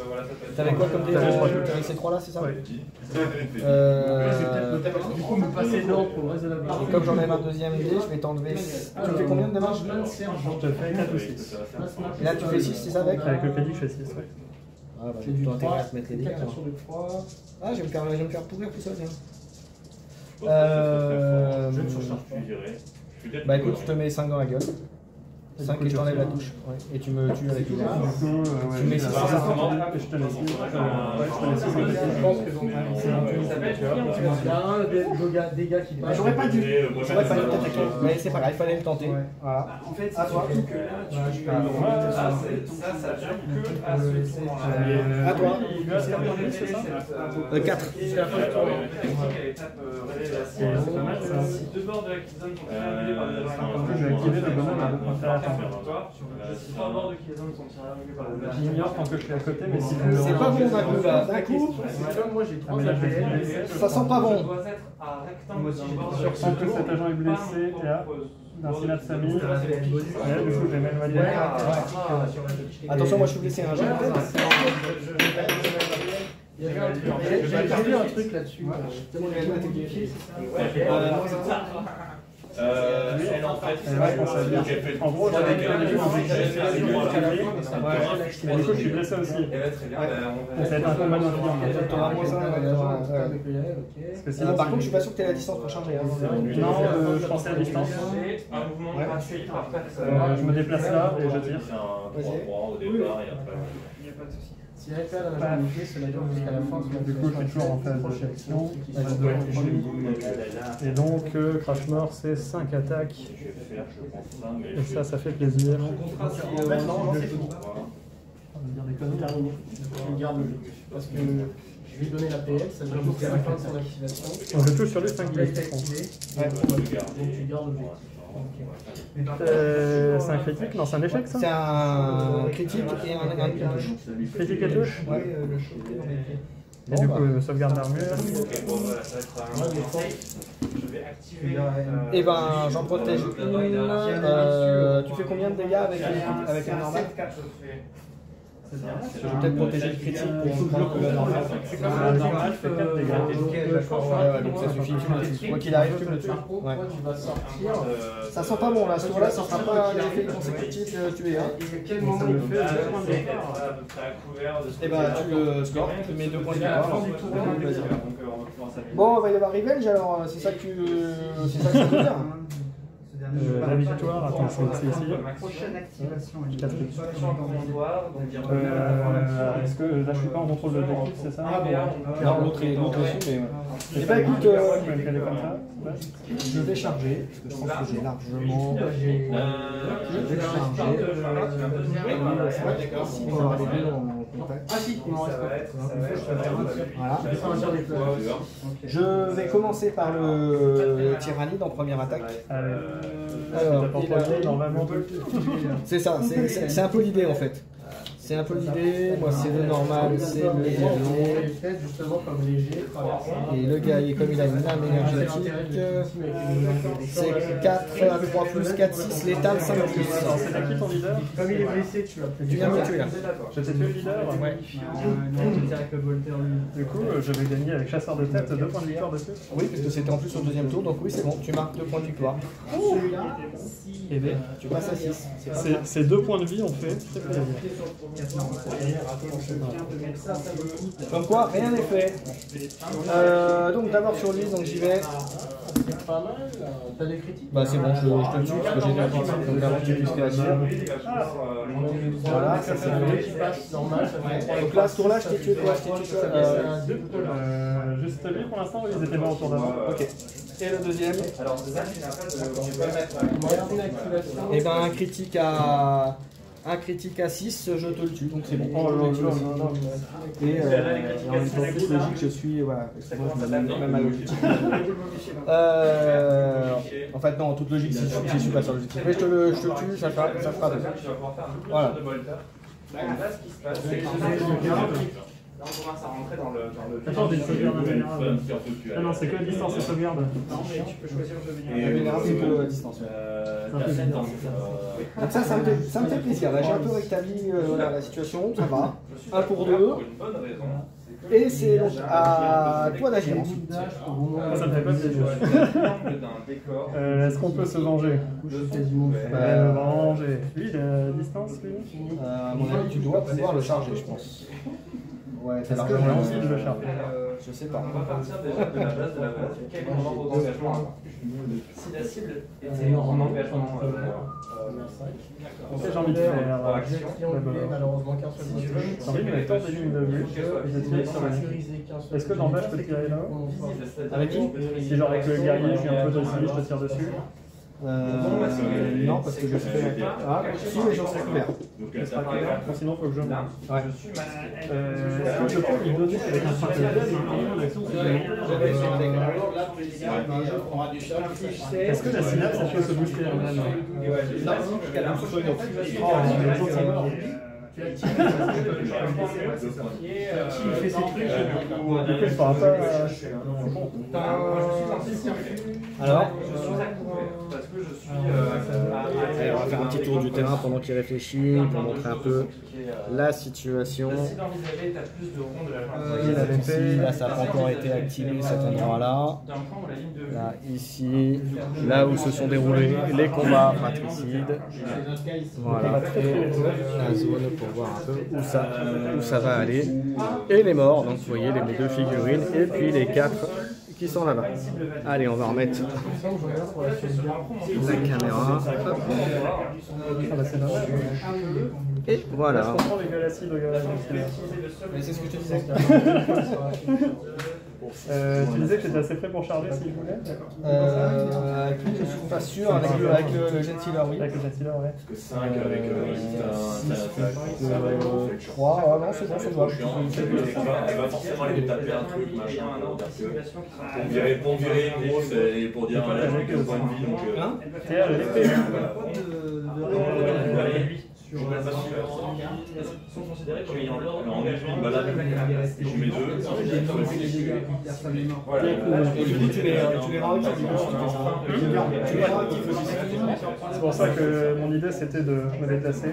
T'avais quoi comme dégâts? T'avais ces 3 là, c'est ça? Ouais. Du coup, me passer d'ordre pour le reste de la Et partie. comme j'enlève un deuxième dé, je vais t'enlever. Tu me fais combien de dommages? Je te fais 4 ou 6. Et là, tu fais 6, c'est ça avec? Avec le crédit, je fais 6, ouais. Ah bah, j'ai plutôt intérêt à te mettre les dégâts. 4 sur 2 3. Ah, je vais me faire pourrir tout ça, tiens. Bah écoute, je te mets 5 dans la gueule. 5 et je t'enlève la touche. Ouais. Et tu me tues avec une arme. Du coup, Tu mets 6 et je te laisse 6. Je pense que donc, c'est un peu. Il y a un dégâts qui Bah, j'aurais pas dû t'attaquer. Mais c'est pas grave, il fallait le tenter. Voilà. En fait, À toi. surtout que là, tu Ça vient que à ce moment-là. À toi. Il lui a servi, c'est ça? 4. Jusqu'à la fin du tour, l'étape révélation. C'est pas mal, ça. Si deux bords de la zone sont triangulés par des agents En plus, je vais activer le bonhomme à 2 points de terre. si 3 bords de qui zone sont triangulés par des agents. J'ignore tant que je suis à côté, mais si C'est pas bon d'un coup là. D'un coup, Comme moi, j'ai 3 mais là, je vais APL. blessé. ça sent pas bon. doit être à rectangle d'un bord de Sur tant que cet agent est blessé et a d'un synapse Samy, du coup, je vais m'éloigner. Attention, moi je suis blessé. Hein. J'ai vu un truc là-dessus. Elle en fait, En gros, j'avais du coup, je suis blessé aussi. Ça va être un combat d'infini. T'auras moins 1. Parce que sinon, Par contre, je suis pas sûr que t'aies la distance pour charger. non, je pensais à distance. un mouvement gratuit par personne. Je me déplace là et je tire. c'est un 3-3 au départ et après. Si elle perd la majorité, cela dure jusqu'à la fin. Du coup, je suis toujours en phase d'action. Et donc, Crash Mort, c'est 5 attaques. Je vais faire, je pense ça, mais Et ça fait plaisir. Non, c'est tout. Je garde le jeu. Parce que je lui ai donné la PL, ça dure jusqu'à la fin de son activation. On fait tout sur les 5 Il a été blesses. activé. Donc tu gardes le jeu. C'est un critique? Non, c'est un échec ça? C'est un critique et un touche. Critique et touche? Ouais. Et du coup, sauvegarde d'armure. Ok, bon voilà, ça va être un je vais activer. Et ben, j'en protège une. Tu fais combien de dégâts avec un normal? 7-4 je fais. Je vais peut-être protéger le critique pour le normal. C'est comme un normal, fait 4 dégâts. Ouais, donc ça suffit. Quoi qu'il arrive, tu me le tues. Ouais. Tu vas sortir. Ça sent pas bon là, ce tour-là, ça sera pas l'effet consécutif tué. Hein. Quel moment le fait Et bah, tu le scores, tu mets 2 points de départ. Bon, il va y avoir revenge alors, c'est ça que tu veux dire. La victoire, attends, c'est ici. prochaine activation. Est-ce que là je suis pas en contrôle de l'équipe, c'est ça? Non, l'autre aussi, mais ouais. Eh ben écoute, Je vais me caler comme ça. Ouais. je vais charger, parce que je pense que j'ai largement. Je vais charger. Ici, on va avoir les deux en contact. Ah si, il m'en reste pas. Voilà. Je vais commencer par le Tyrannide en première attaque. Allez. Alors, T'as pas il a- entendu, normalement. c'est ça, c'est un peu l'idée en fait. C'est un peu l'idée, moi c'est le normal, c'est le guerrier. Justement comme léger, traversé. Et le guerrier, comme il a une lame énergétique, c'est 4 à 3 plus 4, 6, létal, 5 plus. Alors, c'était qui ton leader? Comme il est blessé, tu vas Tu viens me tuer là. J'étais tué le leader? Ouais. avec le Voltaire lui. Du coup, je vais gagner avec chasseur de tête 2 points de victoire dessus. Oui, parce que c'était en plus au deuxième tour, donc oui, c'est bon, tu marques 2 points de victoire. Et bien, Tu passes à 6. c'est 2 points de vie, on fait. Très plaisir. Comme quoi, rien n'est fait. Donc d'abord sur lui, donc j'y vais. Pas mal. T'as des critiques? Bah c'est bon, je te tue parce que j'ai bien dit, donc avant que tu puisses réagir. Voilà, ça c'est Dès fait. qu'il passe normal, ça fait 3. Donc là, ce tour-là, je t'ai tué quoi? Je t'ai tué Juste lui pour l'instant, ils étaient morts autour d'avant. Ok. Et le deuxième? Alors, déjà, tu n'as pas de. Une activation. Et ben un critique à 6, je te le tue, donc c'est bon. Oh là là là là. Et en même temps, toute logique, je suis. Voilà, excuse-moi, je me mets même à logique. En fait, non, en toute logique, j'y suis pas sur logique. Mais je te le tue, ça fera 2. Voilà. Là, ce qui se passe, c'est que là, on commence à rentrer dans le. Attends, des sauvegardes invulnérables. Ah non, c'est que distance et sauvegarde. Non, mais tu peux choisir le Et vulnérable, c'est que distance. Donc ça me fait plaisir. Là, j'ai un peu rétabli voilà, la situation, ça va. 1 pour 2. Pour une bonne raison. Et c'est donc à toi d'agir ensuite. Ça me fait pas plaisir. D'un décor. Est-ce qu'on peut se venger? Me venger. Lui, il a distance, lui? À mon avis, tu dois pouvoir le charger, je pense. Ouais, t'as Est-ce que j'ai largement envie de le charger? Je sais pas. On va partir déjà de la base de la base. Quel est mon ordre d'engagement? Si la cible était en engagement. J'ai envie de faire. Malheureusement qu'un seul J'ai envie de mettre des lignes de vue et de tirer sur la ligne. Est-ce que dans bas je peux tirer là-haut? Avec qui? Si genre avec le guerrier, je suis un peu dessus, je te tire dessus. Non, parce que je fais. Ah, si, mais j'en serai couvert. Sinon, il faut que je monte. Ouais. Est-ce que je peux lui donner avec un stratagème une action Est-ce que la synapse, elle peut se booster elle-même? Il fait ses trucs. Du coup, il fera pas. Alors, Parce que je suis. allez, on va faire un petit tour du terrain pendant qu'il réfléchit pour montrer un peu la situation. Si d'envisager, tu as plus de ronds de la journée. Ici, là, ça n'a pas encore été activé cet endroit-là. D'un point où la ligne de. Là, ici, là où se sont déroulés les combats fratricides. Voilà, et la zone pour voir un peu où ça va aller. Et les morts, donc vous voyez les 2 figurines et puis les 4 qui sont là-bas. Allez, on va remettre la caméra. Hop. Ah bah c'est dommage. Et voilà. Je comprends les galaxies de galaxies. Mais c'est ce que je te disais. Tu disais que j'étais assez prêt pour charger si je voulais. Je suis pas sûr avec le jet sealer, oui. Avec le jet sealer, ouais. 5 avec 3, ah non, c'est bon, c'est jouable. Elle va forcément aller taper un truc, machin, pour virer une grosse et pour dire là, j'ai qu'un point de vie, donc. Et elle l'épée. Sont considérés comme ayant l'ordre. En effet, une balade, je mets 2. Voilà. Et du coup, tu les rends actifs. Tu les rends actifs aussi. C'est pour ça que mon idée c'était de me déplacer.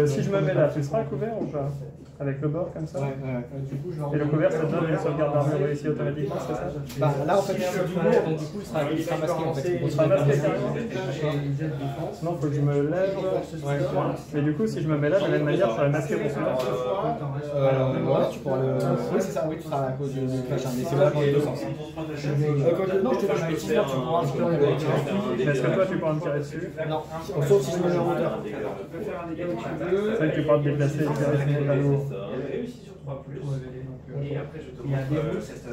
Si je me mets là, tu seras couvert ou pas? Avec le bord comme ça? Et le couvert, ça te donne une sauvegarde d'armure réussie automatiquement, c'est ça? Bah, là, en fait, je suis du lourd, donc du coup, il sera masqué en fait. Il sera masqué carrément? Non, faut que je me lève. Mais du coup, si je me mets là, de la même manière, ça va masquer pour celui-là. Ouais, tu pourras le. Oui, c'est ça, oui, tu seras à cause du machin, mais c'est vraiment les deux sens. Non, je te dis, je peux te dire, tu pourras. Mais est-ce que toi, tu pourras me tirer dessus? Non, sauf si je me mets en hauteur. C'est vrai que tu pourras te déplacer et tirer sur le panneau. 3 plus. Et après, je te Il y a des montre roues. cette.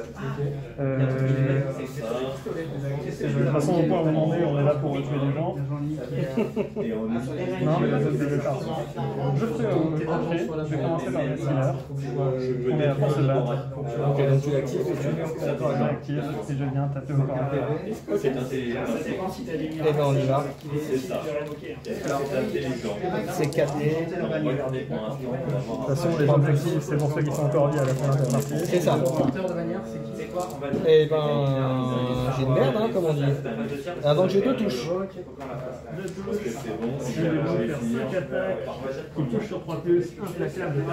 De toute façon, au point où on en est, on est là pour tuer des gens. Non, mais là, je vais le faire. Je fais le portrait, je vais commencer par le dealer. On est à fond se battre. Ok, donc tu l'actives et tu mets en D'accord, j'active et je viens taper au corps. Ok. Et ben on y va. C'est 4D. De toute façon, les objectifs, c'est pour ceux qui sont encore en vie à la fin de la partie. C'est ça. Et ben j'ai une merde, hein, comme on dit. Ah, donc j'ai 2 touches. Qui touche sur 3 plus, implacable.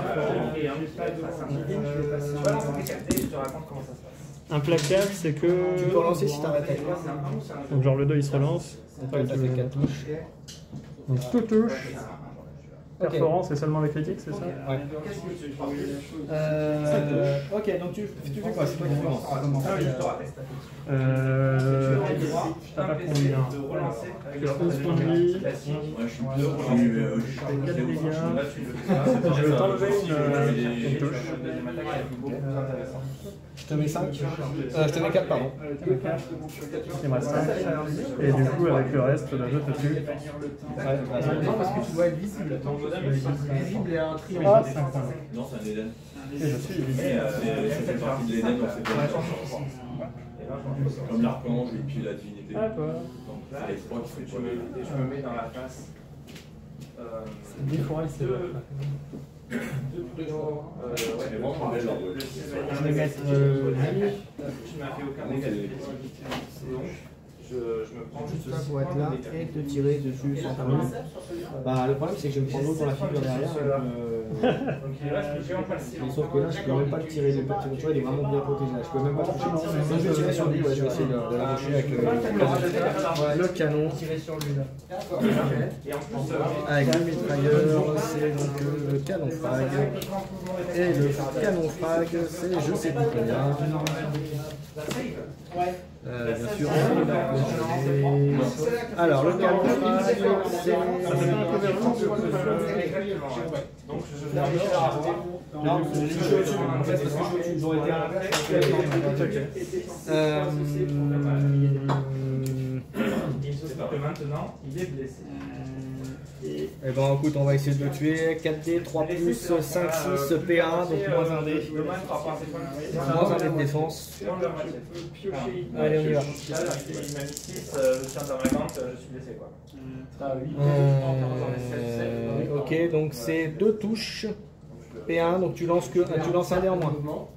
Implacable, c'est que. Tu peux relancer si t'arrêtes avec moi. Donc, genre le 2 il se relance. Donc là, t'as fait 4 touches. Donc, tout touche. Ok. Perforant, c'est seulement les critiques, c'est ça? Ouais. Ok, donc tu fais quoi? C'est toi qui commences. Ah oui. Je tape à combien? Tu as 11 points de vie. Tu fais 4 dégâts. Je vais t'enlever une touche. Je te mets 5. Je te mets 4, pardon. Il me reste 5. Et du coup, avec le reste, là, je te tue. Ouais, Non, parce que tu dois être visible. Visible et un trio. Ah, 5 points. Non, c'est un Eden. Et je suis visible. Ça fait partie de l'Eden, donc c'est pas comme l'archange et puis la divinité. Ah, toi. Donc c'est les trois qui fait quoi. Je me mets dans la face. Des fois, c'est vrai. Mais moi, je mets genre. Je vais mettre Tu m'as fait aucun dégât de critique. Donc, je me prends juste ça pour être là et te tirer dessus sans problème. Bah, le problème c'est que je vais me prendre l'autre dans la figure derrière. Donc il reste le géant passif. Et sauf que là, je peux même pas le tirer. Tu vois, il est vraiment bien protégé. Là. Je peux même pas le toucher. Donc je vais tirer sur lui. Ouais, je vais essayer de l'arracher avec le canon. tirer sur lui là. Et en plus, Avec le mitrailleur, c'est donc le canon frag. Et le canon frag, c'est je sais plus combien. Bien sûr. Alors, le canon frag, c'est. donc je vais réussir à avoir. Non, je suis au-dessus. En fait, parce que je suis au-dessus. J'aurais été à C'est pas que maintenant, il est blessé. Eh ben écoute, on va essayer de le tuer. 4D, 3 plus, 5, 6, P1, donc moins 1 D. Moins 1 D de défense. Allez, on y va. Il m'a mis 6, je tiens dans ma gante, je suis blessé quoi. Ok, donc c'est 2 touches. P1, donc tu lances un dé en moins.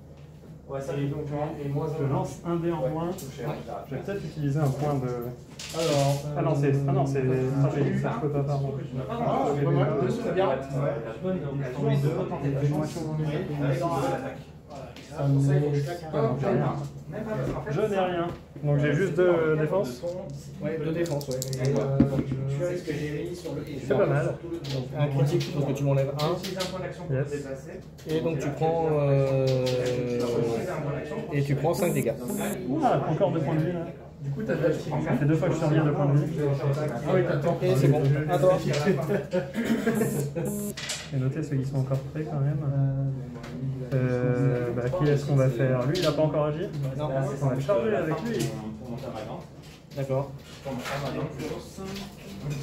Ouais, ça fait donc et moi Je lance un dé en moins. Je vais peut-être utiliser un point de. Alors. Ah non, c'est stratégique, ça je peux pas faire non plus. C'est bien. Je n'ai rien. Donc j'ai juste 2 défenses. Ouais, 2 défenses, ouais. C'est pas mal. Donc un critique, donc tu m'enlèves 1. Yes. Et donc tu prends. Et tu prends 5 dégâts. Ah, encore 2 points de vie là. Du coup, t'as de la team. Ça fait 2 fois que je surviens 2 points de vie. Ah oui, t'attends. Et c'est bon. À toi. J'ai noté ceux qui sont encore prêts quand même. Qui est-ce qu'on va faire? Lui, il n'a pas encore agi? Non. On va le charger avec lui. D'accord.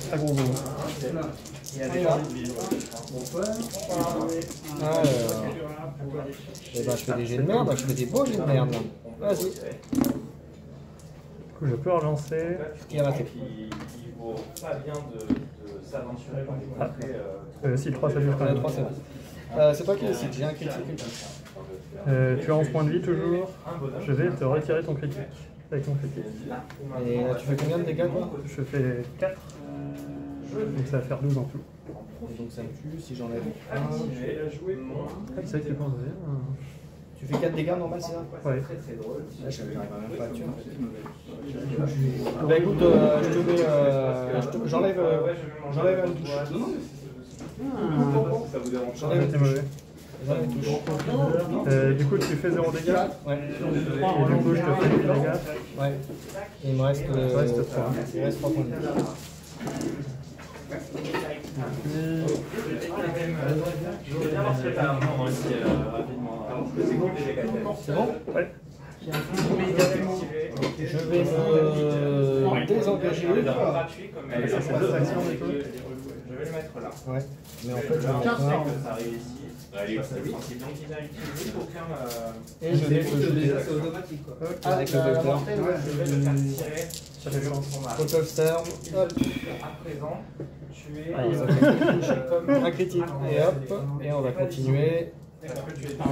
Très gros gros. Et bah je fais des jets de merde, je fais des beaux jets de merde. Vas-y. Du coup, je peux relancer. Qui a raté? Il vaut pas bien de s'aventurer dans des contrées. Si, 3 ça dure quand même. 3 c'est bon. C'est toi qui décides, j'ai un critique. Tu as 11 points de vie toujours. Je vais te retirer ton critique. Avec ton critique. Et là, tu fais combien de dégâts quoi? Je fais 4. Donc ça va faire 12 en tout. Et donc ça me tue si j'enlève 1. Ah, c'est vrai que tu penses bien. Tu fais 4 dégâts normal, c'est ça? Ouais. Là, j'arrive même pas à tuer. Bah écoute, je te mets. J'enlève une touche. J'enlève une T'es touche. mauvais. J'enlève une touche. Du coup, tu fais 0 dégâts. Ouais. Et du coup, je te fais 8 dégâts. Ouais. Et il me reste. Il reste 3. Il reste 3 points de vie. Je vais bien lancer la rapidement. C'est bon? Ouais. Je vais me désengager. Ça c'est deux actions du coup. Je vais le mettre là. Ouais. Mais en fait, je vais Alors, mettre je sais un. que ça arrive ici. Allez. Ça, c'est tranquille. Donc il n'a utilisé aucun. Et je vais me jeter. C'est automatique quoi. Avec le docteur. Je vais le faire tirer. Ça fait sens. Photo Storm. Hop. À présent, tu es. Ah, il va Un critique. Et hop. Et on va continuer. Est-ce que tu es Ah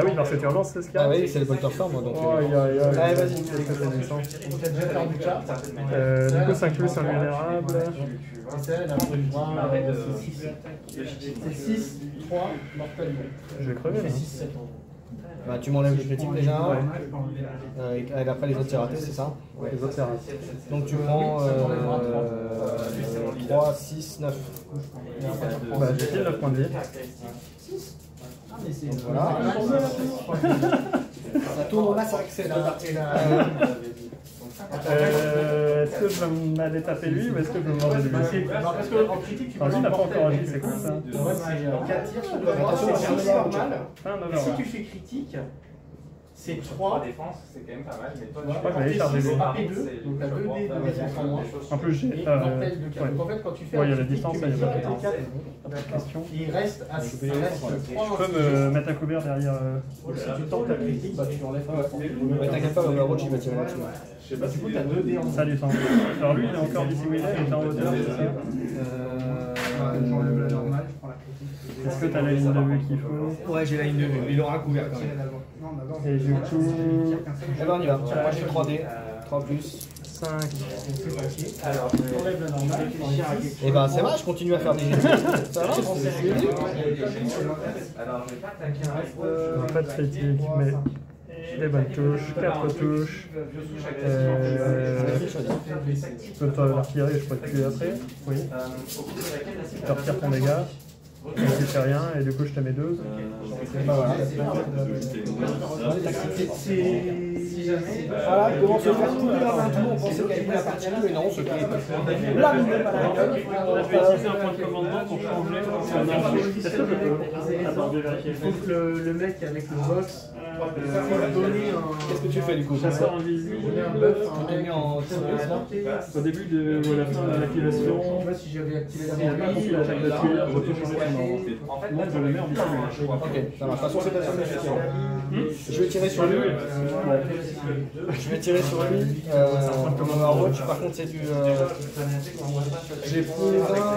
oui, parce que tu relances ce scar. Ah oui, c'est le Photo Storm donc. Aïe aïe aïe. Allez, vas-y. C'est que c'est naissant. T'as déjà perdu le chat. Du coup, 5 plus invulnérable. C'est 6, 3, mortel. Je vais crever là. Bah, tu m'enlèves le critique déjà. Ouais. Et après les autres c'est raté, c'est ça? Les autres c'est raté. Donc tu prends 3, 6, 9. Bah, j'ai fait 9 points de vie. Donc voilà. Ça tourne au massacre, c'est là. Est-ce que je vais m'aller taper lui ou est-ce que je vais me manger de lui? Parce que en critique, tu Alors lui, il n'a pas encore agi, c'est cool ça. c'est normal. Ah, non, Et non, si ouais. tu fais critique, c'est 3 3. défense, c'est quand même pas mal. Mais toi, Je crois que j'allais charger lui. AP2, donc t'as 2 dés de défense en moins. En plus, j'ai. Et mortel de 4. Ouais. Donc en fait, quand tu fais Ouais, il y a un la critique, distance, tu ça, mets il y a pas de direct question. les 4. Question. Il reste à 3. Je peux me mettre un couvert derrière. Si tu tentes la critique, bah tu l'enlèves pas. Ouais, t'inquiète pas, Overwatch il va tirer là-dessus. Je sais pas si Du coup, t'as 2 dés en Ça a du sens. Alors lui, il est encore d'ici où il est, il est en hauteur, c'est ça? J'enlève la normale, je prends la critique. Est-ce que tu as la ligne de vue qu'il faut? Ouais, j'ai la ligne de vue, il aura un couvert quand même. Et du coup. Eh ben on y va. Moi j'ai 3D, 3 plus. 5. Alors, J'enlève la normale, Et ben c'est vrai, je continue à faire des. Ça va, c'est fini. alors, je vais pas attaquer un reste. Pas de critique, mais des bonnes touches, 4 touches. Je peux te la retirer, je peux te tuer après. Oui. Tu te retires ton dégât. Tu fais rien et du coup je te mets 12. Bah voilà. Voilà, il commence à faire tout bien avant tout. On pensait qu'il y avait la partie 2 et non, ce qui est là, même pas la gueule. On va utiliser un point de commandement pour changer. Est-ce que je peux? Attends, je vais vérifier. Il faut que le mec avec le box donner un. Qu'est-ce que tu fais du coup? Chasseur invisible. Un buff, Tu t'es mis en Au début de la fin de l'activation, Moi, si j'avais activé s'il n'a pas compris l'attaque de tuer, je peux changer son ordre. En fait, Là, je le mets en mission. Ok, ça va. De toute façon, c'est pas sur lui. Je vais tirer sur lui. Je vais tirer sur lui. Comme Overwatch. Par contre, c'est du. J'ai pris 1,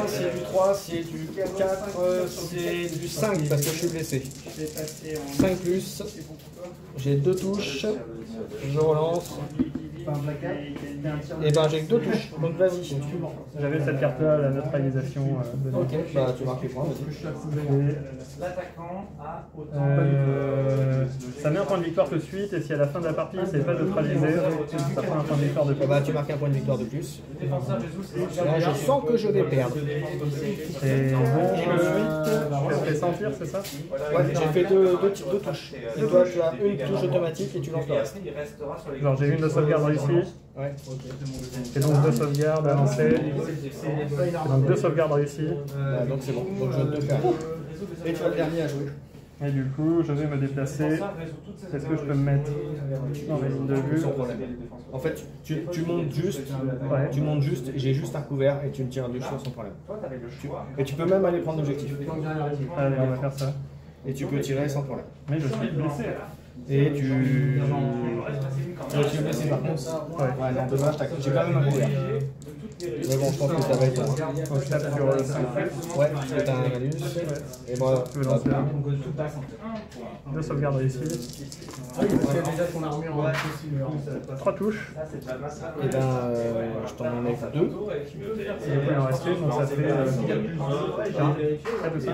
c'est du 3, c'est du 4, c'est du 5 parce que je suis blessé. 5 plus. J'ai 2 touches. Je relance. Et ben j'ai que 2 touches. Donc vas-y. J'avais cette carte-là, la neutralisation. dedans. Ok, bah tu marques les points, vas-y. Et, l'attaquant a autant. ça met un point de victoire tout de suite et si à la fin de la partie c'est pas neutralisé, ça prend un point de victoire de plus. Et bah tu marques un point de victoire de plus. Défenseur Jésus, Là je sens que je vais perdre. Et bon, je te fais sentir, c'est ça? Ouais, j'ai fait deux touches. Et toi tu as une touche automatique et tu lances le reste. il restera sur les. Genre j'ai une de sauvegarde réussie, Ouais. et donc 2 sauvegardes à lancer, et donc 2 sauvegardes réussies, Donc c'est bon. Donc je te fais rien. Et tu as le dernier à jouer. et du coup je vais me déplacer. Est-ce que je peux me mettre dans les lignes de vue? Sans problème. En fait, tu montes juste, Ouais. tu montes juste, et j'ai juste un couvert et tu me tires dessus sans problème. Et tu peux même aller prendre l'objectif. Allez, on va faire ça. Et tu peux tirer sans problème. Mais je suis blessé. Et tu es blessé par contre. Ouais, non, dommage, j'ai quand même un couvert. Mais bon, je pense que ça va être bon. Donc je tape sur 5 plus. Ouais, parce que t'as un malus. Et voilà. Je peux lancer 2 sauvegardes réussies, Ah oui, parce qu'il y a déjà ton armure en aussi. 3 touches, Et ben, je t'en mets 2. et du coup il en reste une, donc ça fait 4 ou 5.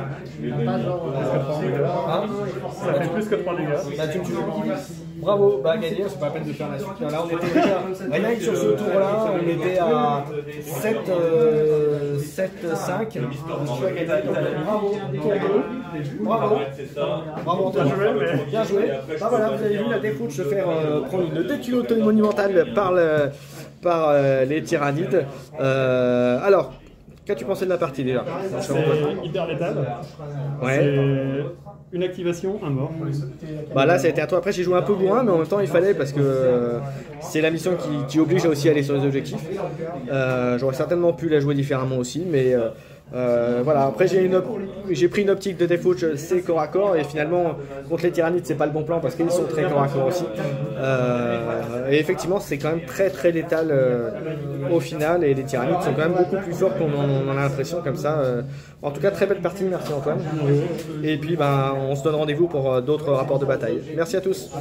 Pas genre. Hein? Ça fait plus que 3 dégâts. Bah, tu me tues. Bravo, bah gagné, c'est pas la peine de faire la suite. Là, on était déjà, rien que sur ce tour-là, on était à 7-5. Tu as gagné. Bravo, tour 2. Bravo. Bravo Antoine. Bien joué. Bah voilà, vous avez vu la déroute se faire prendre une déculottée monumentale par les tyrannides. Alors, Qu'as-tu pensé de la partie déjà? C'est hyper létal. Ouais. C'est une activation, un mort. Bah là, ça a été à toi. Après, j'ai joué un peu bourrin, mais en même temps, il fallait parce que c'est la mission qui oblige à aussi aller sur les objectifs. J'aurais certainement pu la jouer différemment aussi, mais voilà. Après, j'ai pris une optique de default, c'est corps à corps, et finalement, contre les tyrannides, c'est pas le bon plan parce qu'ils sont très corps à corps aussi. Et effectivement, c'est quand même très très létal au final, et les tyrannides sont quand même beaucoup plus forts qu'on en a l'impression comme ça. En tout cas, très belle partie, merci Antoine. Et puis, ben, on se donne rendez-vous pour d'autres rapports de bataille. Merci à tous.